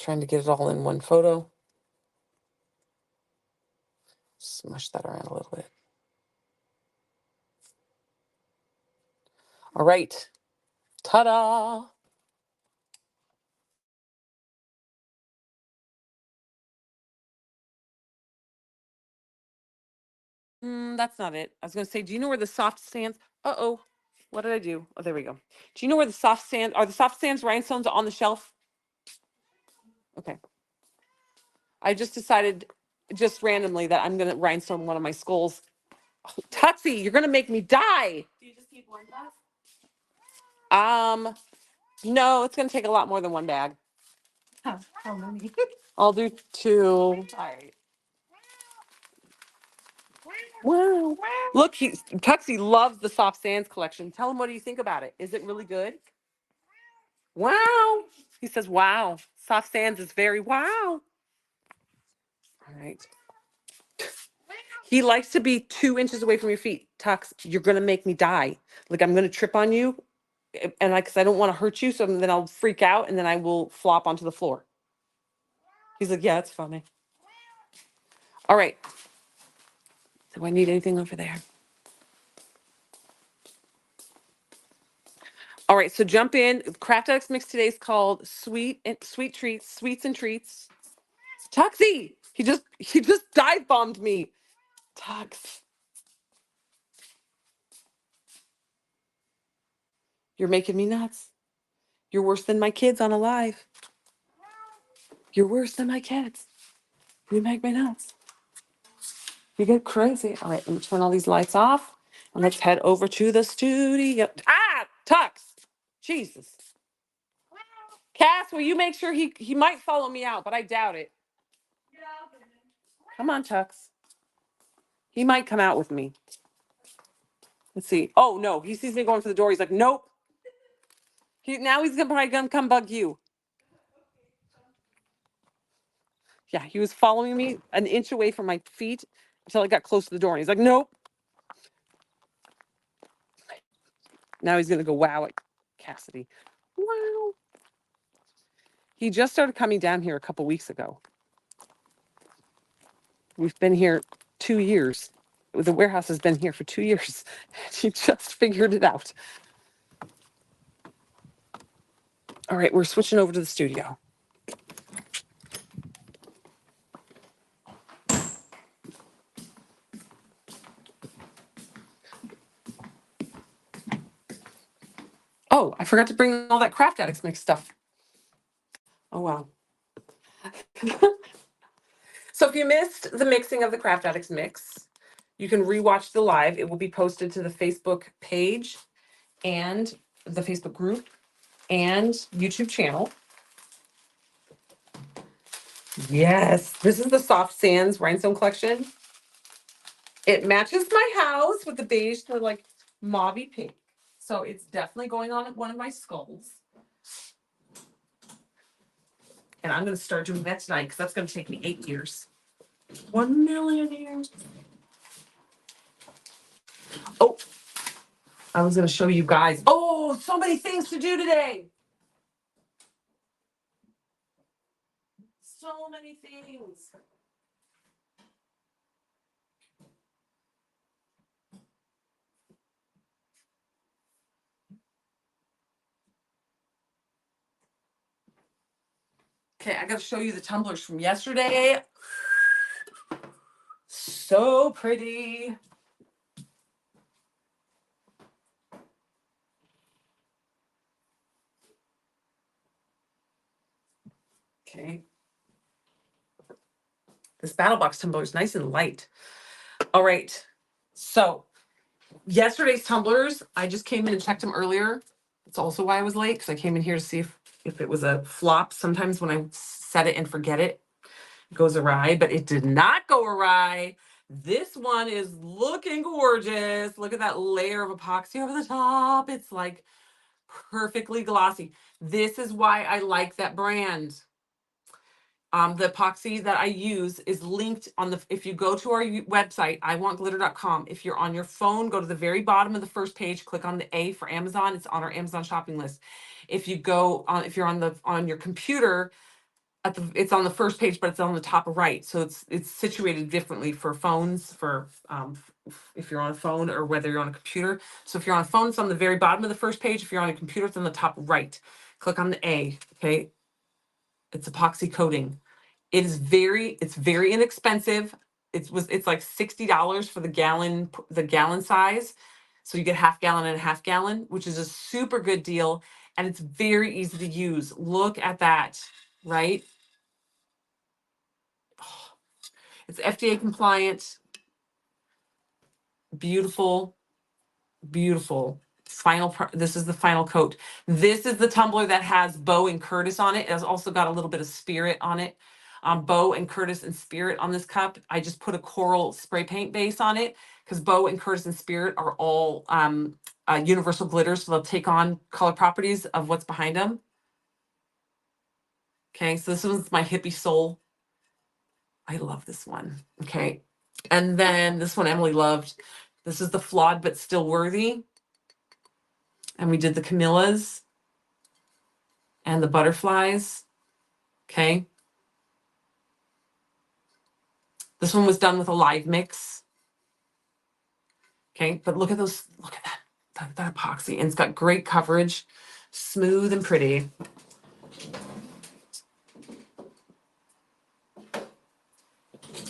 Trying to get it all in one photo. Smush that around a little bit. All right. Ta-da! That's not it. I was going to say, do you know where the soft sands? Uh-oh. What did I do? Oh, there we go. Do you know where the soft sand are? The soft sands rhinestones on the shelf? Okay. I just decided just randomly that I'm going to rhinestone one of my skulls. Oh, Tutsy, you're going to make me die. Do you just need one bag? No, it's going to take a lot more than one bag. How many? I'll do 2. All right. Wow. Look, Tuxie loves the soft sands collection. Tell him, what do you think about it? Is it really good? Wow. He says, wow. Soft sands is very wow. All right. He likes to be 2 inches away from your feet. Tux, you're going to make me die. Like, I'm going to trip on you. And because I don't want to hurt you. So then I'll freak out and then I will flop onto the floor. He's like, yeah, it's funny. All right. Do I need anything over there? All right, so jump in. Craft Addicts mix today is called Sweets and Treats. Tuxie, he just dive bombed me. Tux, you're making me nuts. You're worse than my kids on Alive. You're worse than my kids. You make me nuts. You get crazy. All right, let me turn all these lights off and let's head over to the studio. Tux, Jesus. Cass, will you make sure he might follow me out, but I doubt it. Come on, Tux. He might come out with me. Let's see. Oh no, he sees me going for the door. He's like, nope. Now he's probably gonna come bug you. Yeah, he was following me an inch away from my feet until I got close to the door. And he's like, nope. Now he's gonna go wow at Cassidy. Wow. He just started coming down here a couple weeks ago. We've been here 2 years. The warehouse has been here for 2 years. He just figured it out. All right, we're switching over to the studio. Oh, I forgot to bring all that Craft Addicts mix stuff. Oh, wow. So if you missed the mixing of the Craft Addicts mix, you can rewatch the live. It will be posted to the Facebook page and the Facebook group and YouTube channel. Yes, this is the Soft Sands Rhinestone Collection. It matches my house with the beige to like mauvey pink. So it's definitely going on one of my skulls. And I'm going to start doing that tonight because that's going to take me 8 years. 1 million years. Oh, I was going to show you guys. Oh, so many things to do today. So many things. Okay, I got to show you the tumblers from yesterday. So pretty. Okay. This battle box tumbler is nice and light. All right. So yesterday's tumblers, I just came in and checked them earlier. That's also why I was late, because I came in here to see if it was a flop. Sometimes when I set it and forget it, it goes awry, but it did not go awry. This one is looking gorgeous. Look at that layer of epoxy over the top. It's like perfectly glossy. This is why I like that brand. The epoxy that I use is linked on the, if you go to our website, iwantglitter.com, if you're on your phone, go to the very bottom of the first page, click on the A for Amazon. It's on our Amazon shopping list. If you go on, if you're on your computer, it's on the first page, but it's on the top right. So it's situated differently for phones, for if you're on a phone or whether you're on a computer. So if you're on a phone, it's on the very bottom of the first page. If you're on a computer, it's on the top right. Click on the A, okay? It's epoxy coating. It's very inexpensive. It's like $60 for the gallon size. So you get half gallon and a half gallon, which is a super good deal. And it's very easy to use. Look at that, right? Oh, it's FDA compliant. Beautiful, beautiful. This is the final coat. This is the tumbler that has Bo and Curtis on it. It has also got a little bit of Spirit on it. Bo and Curtis and Spirit on this cup. I just put a coral spray paint base on it because Bo and Curtis and Spirit are all universal glitters, so they'll take on color properties of what's behind them. Okay, so this one's my hippie soul. I love this one. Okay, and then this one Emily loved. This is the Flawed but Still Worthy. And we did the Camillas and the butterflies. Okay. This one was done with a live mix. Okay, but look at those, look at that epoxy. And it's got great coverage, smooth and pretty.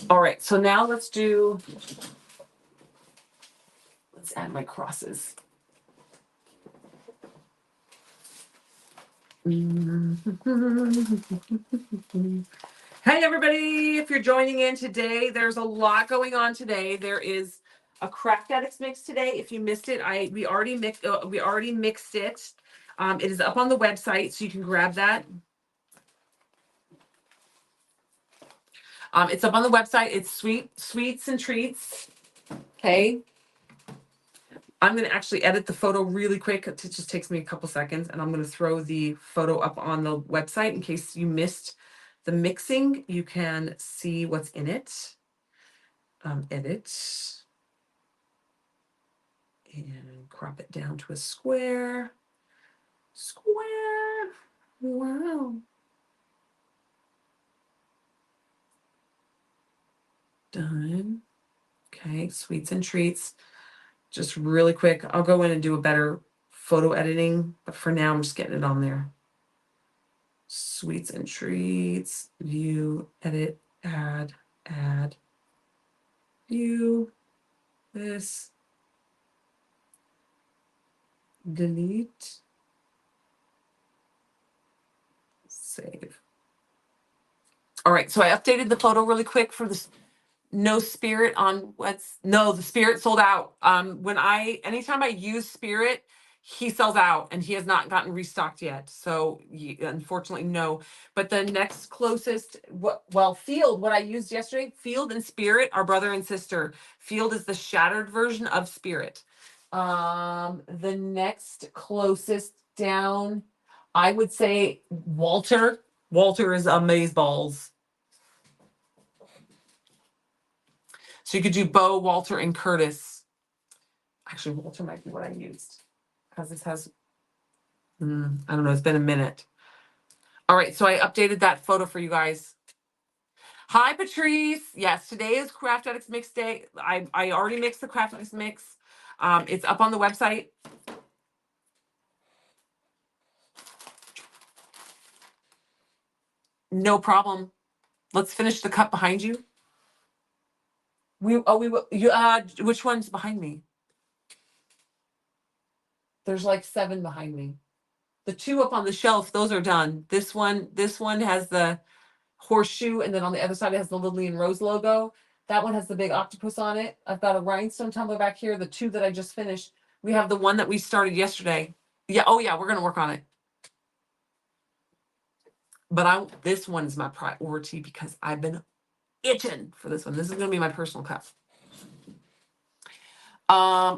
All right, so now let's add my crosses. Hey everybody, if you're joining in today, there's a lot going on today. There is a Craft Addicts mix today. If you missed it, we already mixed it. It is up on the website, so you can grab that. It's up on the website. It's sweets and treats. Okay. I'm going to actually edit the photo really quick. It just takes me a couple seconds, and I'm going to throw the photo up on the website in case you missed the mixing. You can see what's in it. Edit and crop it down to a square. Square. Wow. Done. Okay, sweets and treats. Just really quick, I'll go in and do a better photo editing, but for now I'm just getting it on there. Sweets and treats, view, edit, add, view, this, delete, save. All right, so I updated the photo really quick for this. No Spirit on the Spirit sold out. Anytime I use Spirit, he sells out and he has not gotten restocked yet. So unfortunately, no. But the next closest, Field, what I used yesterday, Field and Spirit are brother and sister. Field is the shattered version of Spirit. The next closest down, I would say Walter. Walter is amazeballs. So you could do Bo, Walter, and Curtis. Actually, Walter might be what I used because this has, I don't know, it's been a minute. All right, so I updated that photo for you guys. Hi, Patrice. Yes, today is Craft Addicts Mix Day. I already mixed the Craft Addicts Mix. It's up on the website. No problem. Let's finish the cup behind you. Which one's behind me? There's like 7 behind me. The 2 up on the shelf, those are done. This one has the horseshoe, and then on the other side it has the Lily and Rose logo. That one has the big octopus on it. I've got a rhinestone tumbler back here. The 2 that I just finished. We have the one that we started yesterday. Yeah, oh yeah, we're gonna work on it. But this one is my priority because I've been itching for this one. This is gonna be my personal cup.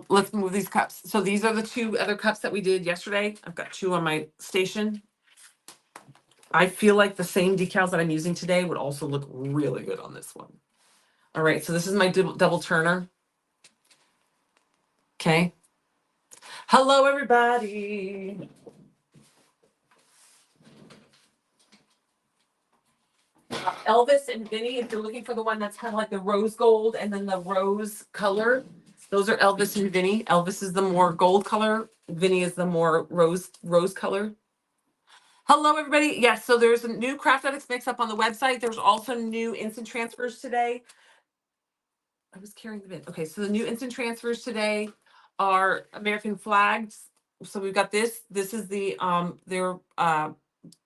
Let's move these cups. So these are the 2 other cups that we did yesterday. I've got 2 on my station. I feel like the same decals that I'm using today would also look really good on this one. All right, so this is my double turner. Okay. Hello, everybody. Elvis and Vinny, if you're looking for the one that's kind of like the rose gold and then the rose color, those are Elvis and Vinny. Elvis is the more gold color. Vinny is the more rose color. Hello, everybody. Yes, so there's a new Craft Addicts mix up on the website. There's also new instant transfers today. I was carrying the bin. Okay, so the new instant transfers today are American flags. So we've got this. This is the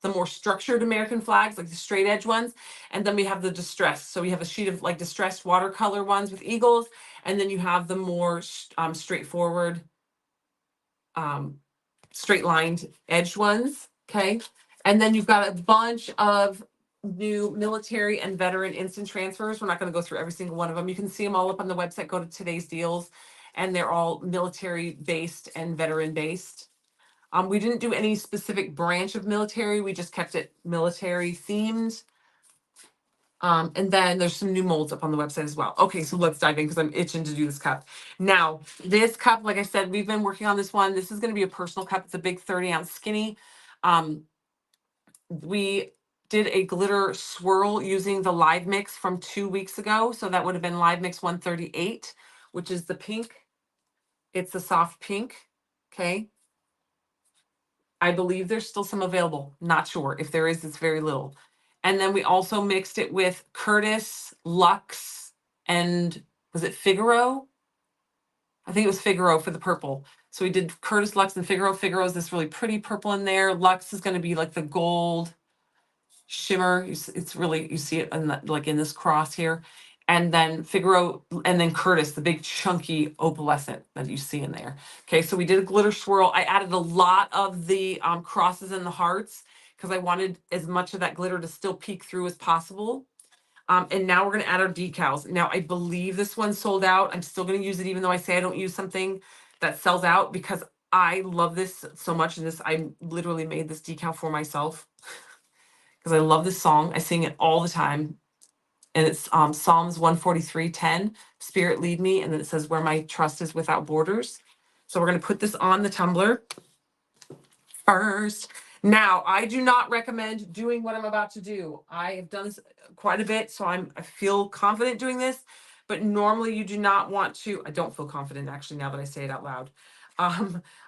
more structured American flags, like the straight edge ones, and then we have the distressed. So we have a sheet of like distressed watercolor ones with eagles, and then you have the more straightforward, straight lined edged ones. Okay, and then you've got a bunch of new military and veteran instant transfers. We're not going to go through every single one of them. You can see them all up on the website. Go to today's deals, and they're all military based and veteran based. We didn't do any specific branch of military. We just kept it military themed. And then there's some new molds up on the website as well. Okay, so let's dive in because I'm itching to do this cup. Now, this cup, like I said, we've been working on this one. This is going to be a personal cup. It's a big 30-ounce skinny. We did a glitter swirl using the live mix from 2 weeks ago. So that would have been live mix 138, which is the pink. It's a soft pink. Okay. I believe there's still some available. Not sure. If there is, it's very little. And then we also mixed it with Curtis, Lux, and was it Figaro? I think it was Figaro for the purple. So we did Curtis, Lux, and Figaro. Figaro is this really pretty purple in there. Lux is going to be like the gold shimmer. It's really, you see it in the, like in this cross here. And then Figaro, and then Curtis, the big chunky opalescent that you see in there. Okay, so we did a glitter swirl. I added a lot of the crosses and the hearts because I wanted as much of that glitter to still peek through as possible. And now we're going to add our decals. Now, I believe this one sold out. I'm still going to use it even though I say I don't use something that sells out because I love this so much. And I literally made this decal for myself because I love this song. I sing it all the time. And it's Psalms 143:10, Spirit lead me. And then it says, where my trust is without borders. So we're going to put this on the tumbler first. Now, I do not recommend doing what I'm about to do. I have done this quite a bit, so I feel confident doing this. But normally you do not want to. I don't feel confident, actually, now that I say it out loud.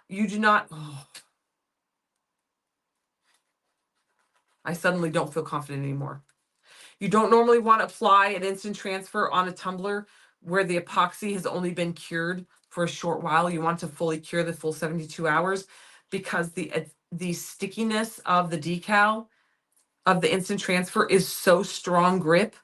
You do not. Oh, I suddenly don't feel confident anymore. You don't normally want to apply an instant transfer on a tumbler where the epoxy has only been cured for a short while. You want to fully cure the full 72 hours because the stickiness of the decal of the instant transfer is so strong grip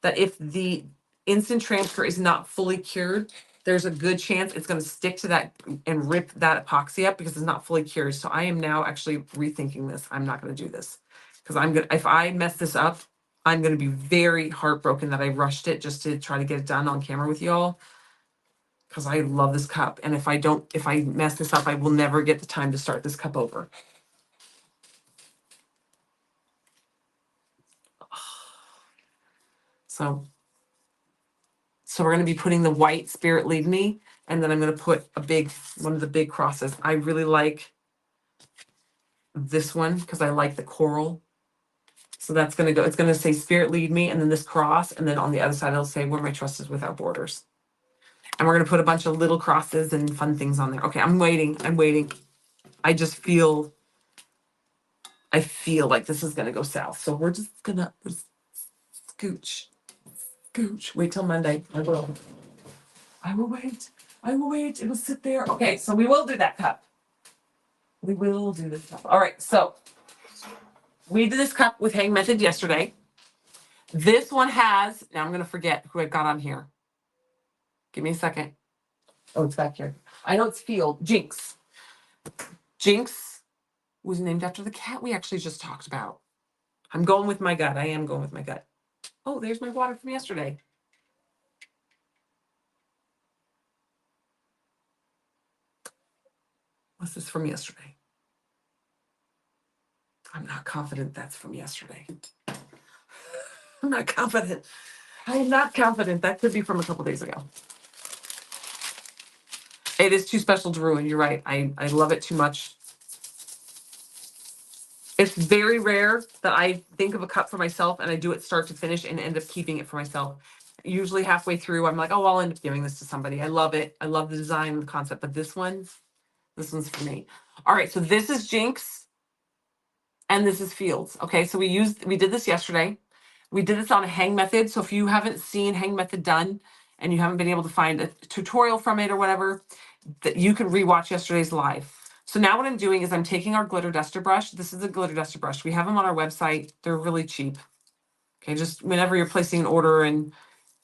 that if the instant transfer is not fully cured, there's a good chance it's going to stick to that and rip that epoxy up because it's not fully cured. So I am now actually rethinking this. I'm not going to do this because if I mess this up, I'm going to be very heartbroken that I rushed it just to try to get it done on camera with y'all. Because I love this cup. And if I mess this up, I will never get the time to start this cup over. So we're going to be putting the white Spirit Lead Me, and then I'm going to put one of the big crosses. I really like this one because I like the coral. So that's going to go, it's going to say Spirit Lead Me, and then this cross, and then on the other side it'll say Where My Trust Is Without Borders. And we're going to put a bunch of little crosses and fun things on there. Okay, I'm waiting. I just feel like this is going to go south. So we're just going to scooch. Wait till Monday. I will wait. It will sit there. Okay, so we will do that cup. We will do this cup. All right, so we did this cup with Hang Method yesterday. This one has, now I'm going to forget who I got on here. Give me a second. Oh, it's back here. I know it's Field. Jinx. Jinx was named after the cat we actually just talked about. I'm going with my gut. I am going with my gut. Oh, there's my water from yesterday. What's this from yesterday? I'm not confident that's from yesterday. I'm not confident. I am not confident. That could be from a couple days ago. It is too special to ruin. You're right. I love it too much. It's very rare that I think of a cup for myself and I do it start to finish and end up keeping it for myself. Usually halfway through, I'm like, oh, I'll end up giving this to somebody. I love it. I love the design and the concept, but this one's for me. All right, so this is Jinx and this is Fields. Okay, so we did this yesterday. We did this on a Hang Method. So if you haven't seen Hang Method done and you haven't been able to find a tutorial from it or whatever, that you can rewatch yesterday's live. So now what I'm doing is I'm taking our glitter duster brush. This is a glitter duster brush. We have them on our website. They're really cheap. Okay, just whenever you're placing an order and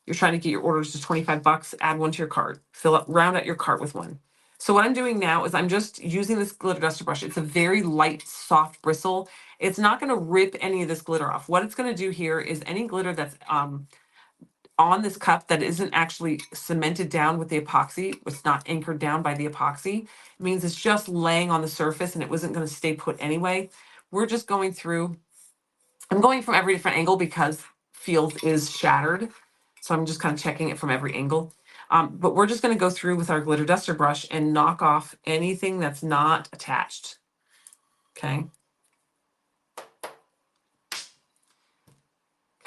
you're trying to get your orders to 25 bucks, add one to your cart. Round out your cart with one. So what I'm doing now is I'm just using this glitter duster brush. It's a very light, soft bristle. It's not going to rip any of this glitter off. What it's going to do here is any glitter that's on this cup that isn't actually cemented down with the epoxy, it's not anchored down by the epoxy, it means it's just laying on the surface and it wasn't going to stay put anyway. We're just going through, I'm going from every different angle because Fields is shattered. So I'm just kind of checking it from every angle. But we're just going to go through with our glitter duster brush and knock off anything that's not attached. Okay.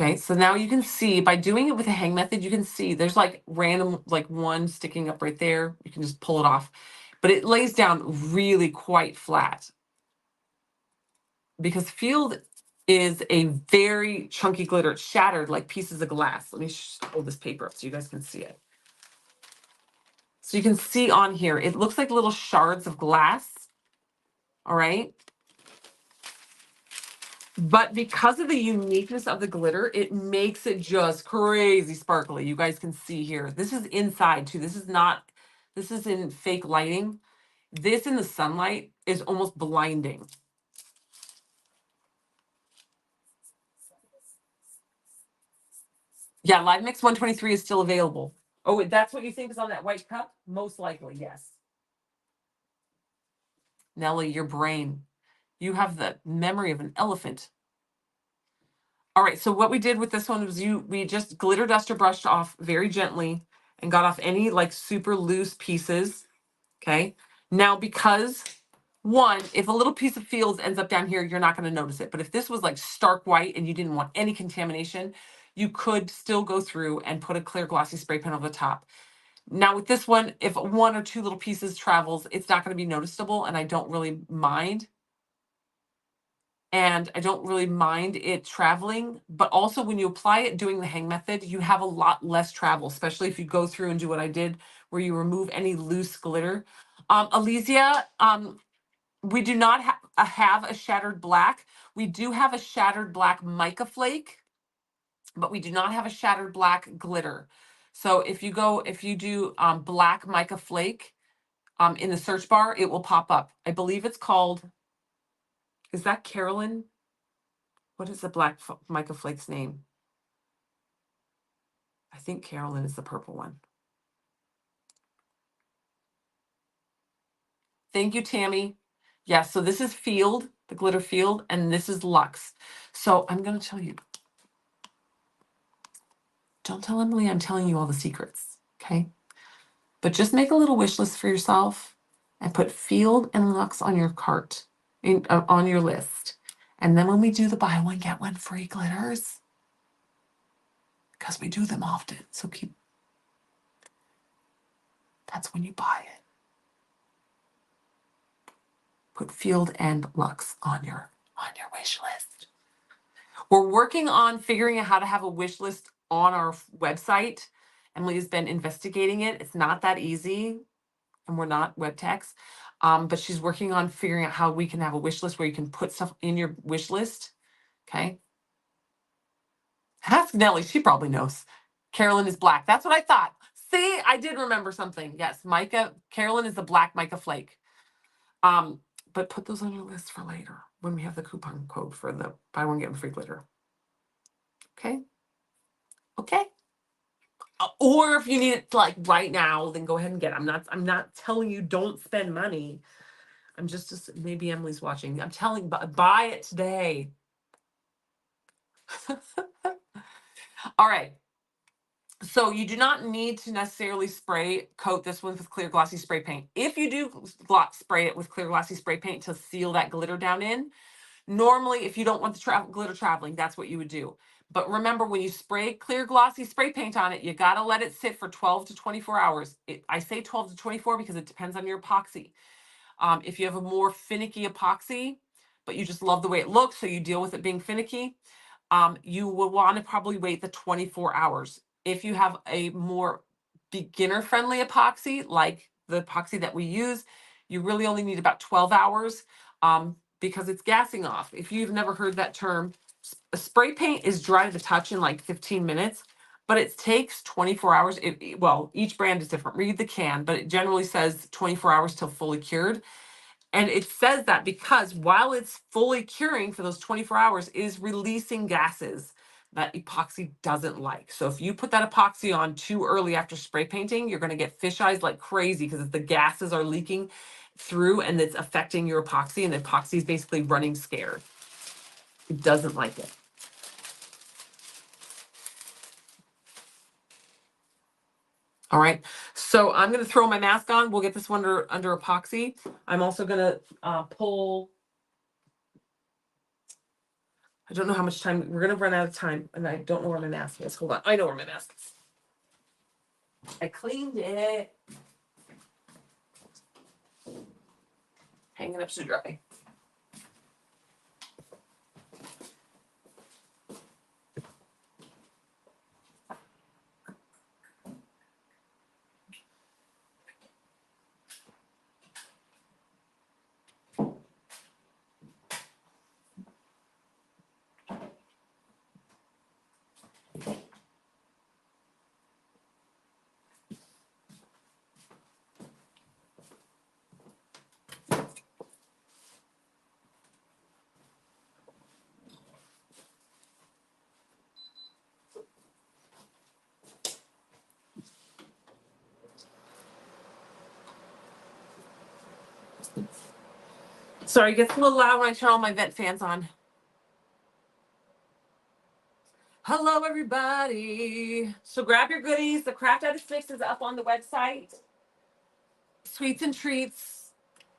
Okay, so now you can see by doing it with a Hang Method, you can see there's like random, like one sticking up right there. You can just pull it off, but it lays down really quite flat because Field is a very chunky glitter. It's shattered like pieces of glass. Let me hold this paper up so you guys can see it. So you can see on here, it looks like little shards of glass. All right. But because of the uniqueness of the glitter, it makes it just crazy sparkly. You guys can see here. This is inside too. This is in fake lighting. This in the sunlight is almost blinding. Yeah, Live Mix 123 is still available. Oh, that's what you think is on that white cup? Most likely, yes. Nellie, your brain. You have the memory of an elephant. All right, so what we did with this one was we just glitter duster brushed off very gently and got off any like super loose pieces. Okay. Now, because one, if a little piece of Fields ends up down here, you're not going to notice it. But if this was like stark white and you didn't want any contamination, you could still go through and put a clear glossy spray pen over the top. Now with this one, if one or two little pieces travels, it's not going to be noticeable and I don't really mind. And I don't really mind it traveling, but also when you apply it doing the Hang Method, you have a lot less travel, especially if you go through and do what I did, where you remove any loose glitter. Elysia, we do not have a shattered black. We do have a shattered black mica flake, but we do not have a shattered black glitter. So if you do black mica flake in the search bar, it will pop up. I believe it's called, is that Carolyn? What is the black mica flake's name? I think Carolyn is the purple one. Thank you, Tammy. Yeah, so this is Field, the glitter Field, and this is Luxe. So I'm going to tell you. Don't tell Emily I'm telling you all the secrets, okay? But just make a little wish list for yourself and put Field and Lux on your cart, on your list. And then when we do the buy one, get one free glitters, because we do them often, so that's when you buy it. Put Field and Lux on your wish list. We're working on figuring out how to have a wish list on our website. Emily has been investigating it. It's not that easy, and we're not web techs, but she's working on figuring out how we can have a wish list where you can put stuff in your wish list. Okay. Ask Nellie. She probably knows. Carolyn is black. That's what I thought. See, I did remember something. Yes, Mica. Carolyn is the black mica flake. But put those on your list for later when we have the coupon code for the buy one get one free glitter. Okay. Okay. Or if you need it like right now, then go ahead and get it. I'm not telling you don't spend money. I'm just maybe Emily's watching. I'm telling, buy it today. All right. So you do not need to necessarily coat this one with clear glossy spray paint. If you do spray it with clear glossy spray paint to seal that glitter down in, normally if you don't want the glitter traveling, that's what you would do. But remember, when you spray clear glossy spray paint on it, you got to let it sit for 12 to 24 hours. I say 12 to 24 because it depends on your epoxy. If you have a more finicky epoxy, but you just love the way it looks, so you deal with it being finicky, you will want to probably wait the 24 hours. If you have a more beginner-friendly epoxy, like the epoxy that we use, you really only need about 12 hours because it's gassing off. If you've never heard that term, spray paint is dry to the touch in like 15 minutes, but it takes 24 hours. Well, each brand is different. Read the can, but it generally says 24 hours till fully cured. And it says that because while it's fully curing for those 24 hours, it is releasing gases that epoxy doesn't like. So if you put that epoxy on too early after spray painting, you're going to get fish eyes like crazy because the gases are leaking through and it's affecting your epoxy, and the epoxy is basically running scared. It doesn't like it. All right, so I'm going to throw my mask on. We'll get this one under epoxy. I'm also going to pull. I don't know how much time. We're going to run out of time, and I don't know where my mask is. Hold on. I know where my mask is. I cleaned it. Hanging up to dry. Sorry, it gets a little loud when I turn all my vent fans on. Hello, everybody. So grab your goodies. The Craft Addicts mix is up on the website. Sweets and treats.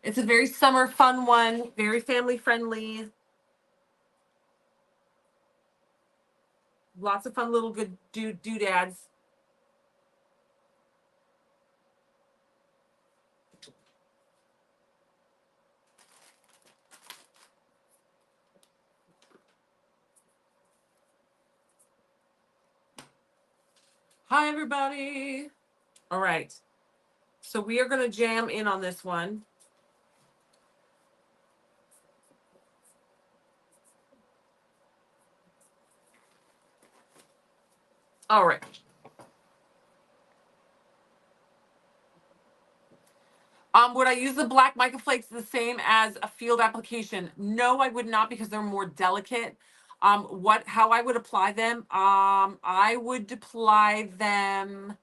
It's a very summer fun one, very family friendly. Lots of fun little good doodads. Hi, everybody. All right. So we are going to jam in on this one. All right. Would I use the black mica flakes the same as a field application? No, I would not, because they're more delicate. How I would apply them? I would apply them.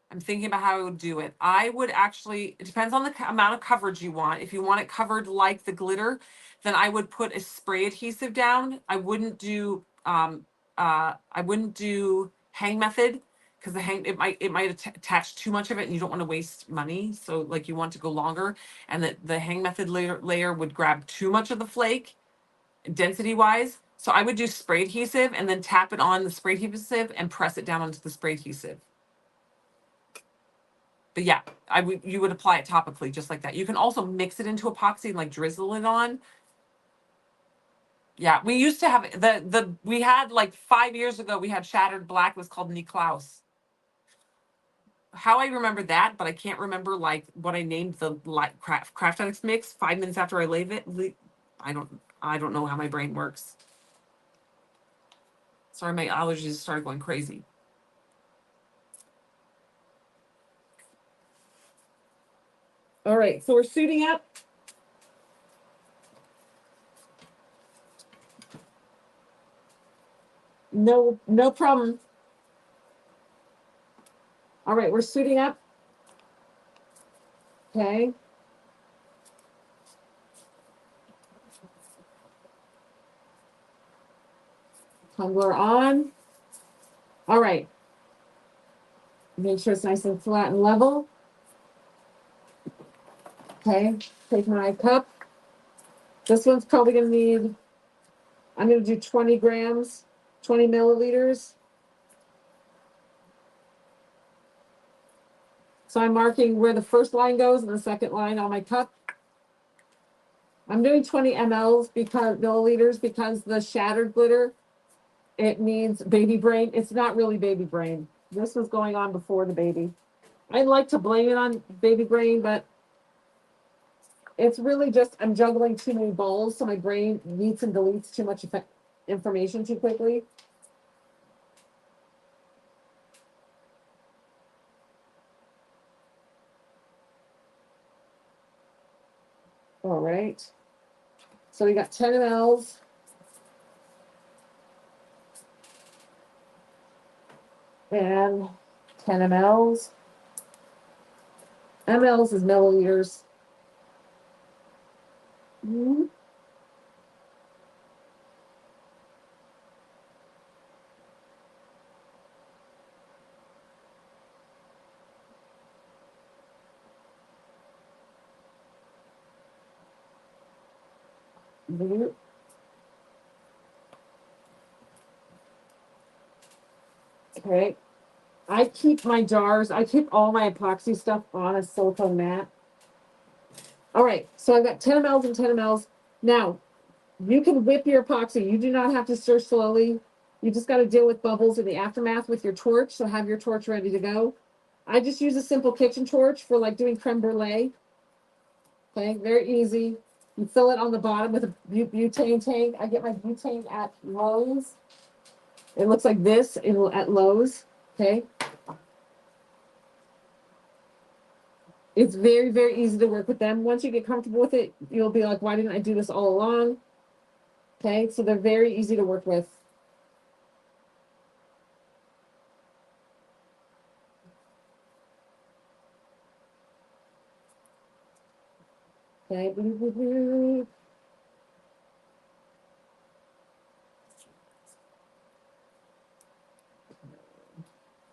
I'm thinking about how I would do it. I would actually, it depends on the amount of coverage you want. If you want it covered like the glitter, then I would put a spray adhesive down. I wouldn't do hang method. because it might attach too much of it and you don't want to waste money. So like you want to go longer, and the hang method layer would grab too much of the flake density wise. So I would do spray adhesive and then tap it on the spray adhesive and press it down onto the spray adhesive. But yeah, you would apply it topically just like that. You can also mix it into epoxy and like drizzle it on. Yeah, we used to have we had like 5 years ago, we had shattered black, it was called Niklaus. How I remember that, but I can't remember like what I named the craft addicts mix 5 minutes after I leave it. I don't know how my brain works. Sorry, my allergies started going crazy. All right, so we're suiting up. No problem. All right, we're suiting up. Okay. Tumbler on. All right. Make sure it's nice and flat and level. Okay, take my cup. This one's probably gonna need, I'm gonna do 20 grams, 20 milliliters. So I'm marking where the first line goes and the second line on my cup. I'm doing 20 milliliters because the shattered glitter, it needs baby brain. It's not really baby brain. This was going on before the baby. I'd like to blame it on baby brain, but it's really just I'm juggling too many balls, so my brain needs and deletes too much information too quickly. All right. So we got 10 mLs. And 10 mLs. mLs is milliliters. Mm-hmm. Okay. I keep my jars, I keep all my epoxy stuff on a silicone mat. All right, so I've got 10 mLs and 10 mLs. Now, you can whip your epoxy. You do not have to stir slowly. You just got to deal with bubbles in the aftermath with your torch. So have your torch ready to go. I just use a simple kitchen torch for like doing creme brulee. Okay, very easy. You fill it on the bottom with a butane tank. I get my butane at Lowe's. It looks like this at Lowe's. Okay. It's very, very easy to work with them. Once you get comfortable with it, you'll be like, why didn't I do this all along? Okay, so they're very easy to work with. Okay.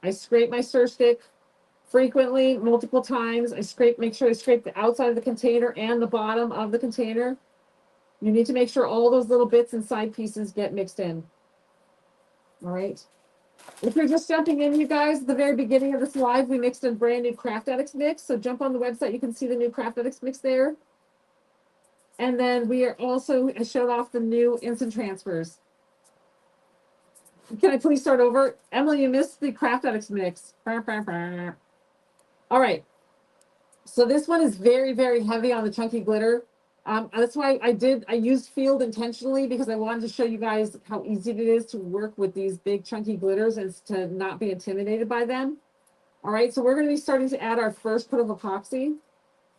I scrape my stir stick frequently, multiple times. Make sure I scrape the outside of the container and the bottom of the container. You need to make sure all those little bits and side pieces get mixed in. All right. If you're just jumping in, you guys, at the very beginning of this live, we mixed a brand new Craft Addicts mix. So jump on the website. You can see the new Craft Addicts mix there. And then we are also showed off the new instant transfers. Can I please start over? Emily, you missed the Craft Addicts mix. All right. So this one is very, very heavy on the chunky glitter. That's why I used field intentionally because I wanted to show you guys how easy it is to work with these big chunky glitters and to not be intimidated by them. All right, so we're going to be starting to add our first coat of epoxy.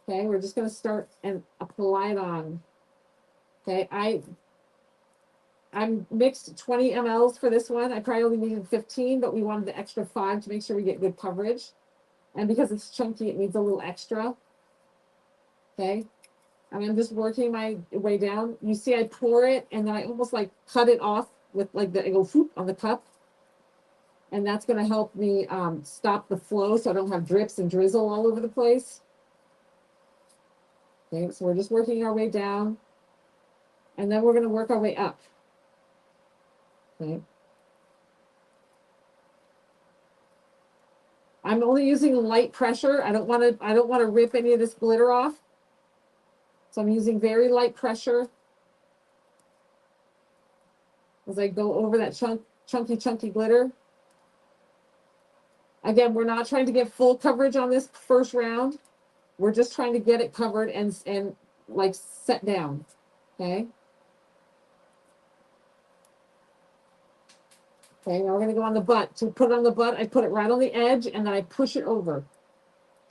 Okay, we're just going to start and apply it on. Okay, I'm mixed 20 mLs for this one. I probably only needed 15, but we wanted the extra 5 to make sure we get good coverage. And because it's chunky, it needs a little extra. Okay. And I'm just working my way down. You see, I pour it and then I almost like cut it off with like I go whoop on the cup. And that's going to help me stop the flow so I don't have drips and drizzle all over the place. Okay, so we're just working our way down. And then we're going to work our way up. Okay. I'm only using light pressure. I don't want to rip any of this glitter off. So I'm using very light pressure as I go over that chunky glitter. Again, we're not trying to get full coverage on this first round. We're just trying to get it covered and like set down. Okay. Okay, now we're going to go on the butt. To put it on the butt, I put it right on the edge and then I push it over.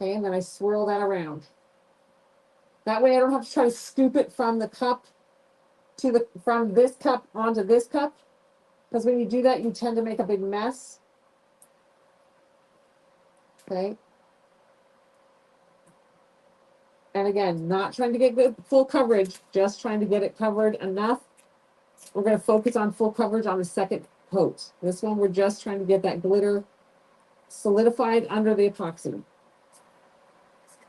Okay, and then I swirl that around. That way I don't have to try to scoop it from the cup from this cup onto this cup. Because when you do that, you tend to make a big mess. Okay. And again, not trying to get good full coverage, just trying to get it covered enough. We're going to focus on full coverage on the second coat. This one, we're just trying to get that glitter solidified under the epoxy.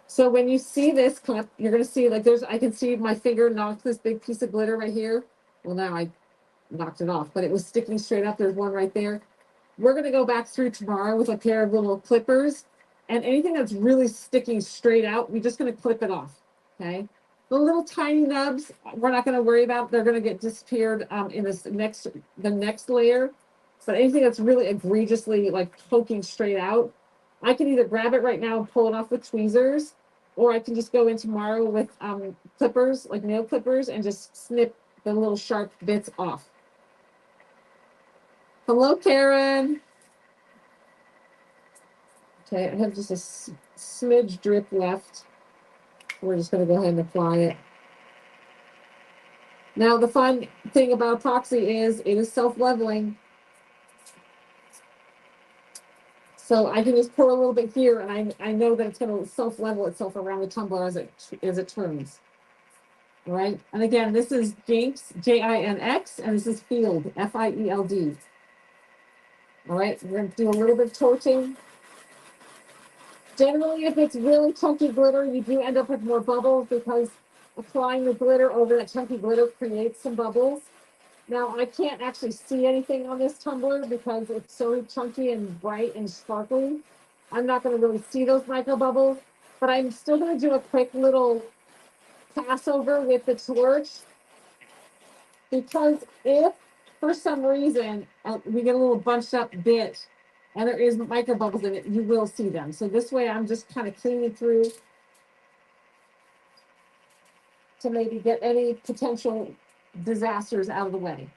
So when you see this cup, you're going to see like I can see my finger knocked this big piece of glitter right here. Well, now I knocked it off, but it was sticking straight up. There's one right there. We're going to go back through tomorrow with a pair of little clippers, and anything that's really sticking straight out, we're just going to clip it off. Okay. The little tiny nubs, we're not going to worry about. They're going to get disappeared in the next layer. But anything that's really egregiously like poking straight out, I can either grab it right now and pull it off with tweezers, or I can just go in tomorrow with clippers, like nail clippers, and just snip the little sharp bits off. Hello, Karen. Okay, I have just a smidge drip left. We're just going to go ahead and apply it. Now, the fun thing about epoxy is it is self-leveling. So I can just pour a little bit here, and I know that it's going to self-level itself around the tumbler as it turns. All right, and again, this is Jinx, Jinx, and this is Field, Field. All right, we're going to do a little bit of torching. Generally, if it's really chunky glitter, you do end up with more bubbles because applying the glitter over that chunky glitter creates some bubbles. Now, I can't actually see anything on this tumbler because it's so chunky and bright and sparkly. I'm not going to really see those micro bubbles, but I'm still going to do a quick little pass over with the torch, because if for some reason we get a little bunched up bit and there is micro bubbles in it, you will see them. So this way I'm just kind of cleaning through to maybe get any potential disasters out of the way.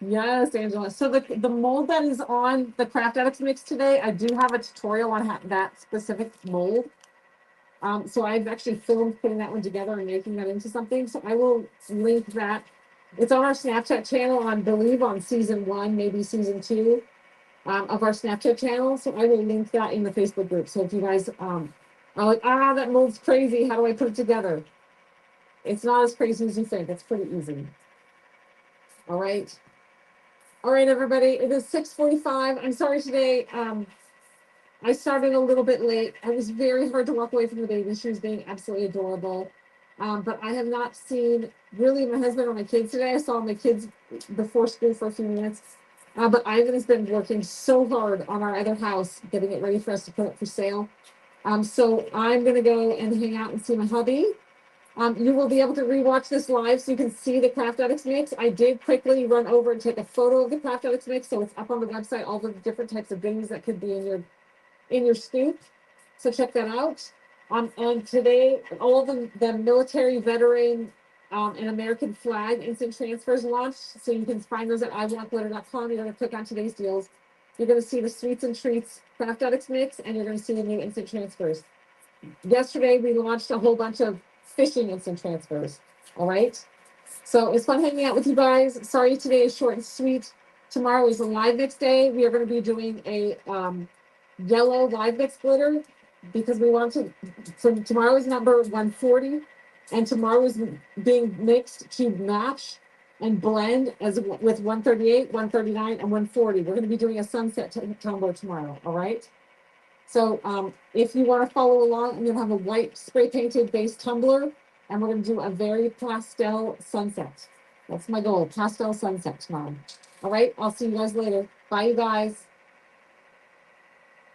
Yes, Angela. So the mold that is on the Craft Addicts mix today, I do have a tutorial on that specific mold. So I've actually filmed putting that one together and making that into something. So I will link that. It's on our Snapchat channel, I believe on season 1, maybe season 2 of our Snapchat channel. So I will link that in the Facebook group. So if you guys are like, that mold's crazy, how do I put it together? It's not as crazy as you think. It's pretty easy. All right. All right, everybody. It is 6:45. I'm sorry today. I started a little bit late. It was very hard to walk away from the baby. She was being absolutely adorable. But I have not seen really my husband or my kids today. I saw my kids before school for a few minutes. But Ivan has been working so hard on our other house, getting it ready for us to put up for sale. So I'm going to go and hang out and see my hubby. You will be able to rewatch this live so you can see the Craft Addicts mix. I did quickly run over and take a photo of the Craft Addicts mix, so it's up on the website, all the different types of goodies that could be in your scoop. So check that out. And today, all the military veteran and American flag instant transfers launched. So you can find those at iwantglitter.com. You're going to click on today's deals. You're going to see the Sweets and Treats Craft Addicts mix, and you're going to see the new instant transfers. Yesterday, we launched a whole bunch of fishing instant transfers. All right. So it's fun hanging out with you guys. Sorry today is short and sweet. Tomorrow is a live mix day. We are going to be doing a yellow live mix glitter. because we want to, so tomorrow is number 140, and tomorrow is being mixed to match and blend with 138, 139, and 140. We're gonna be doing a sunset tumbler tomorrow, all right? So, if you wanna follow along, I'm gonna have a white spray painted base tumbler, and we're gonna do a very pastel sunset. That's my goal, pastel sunset tomorrow. All right, I'll see you guys later. Bye, you guys.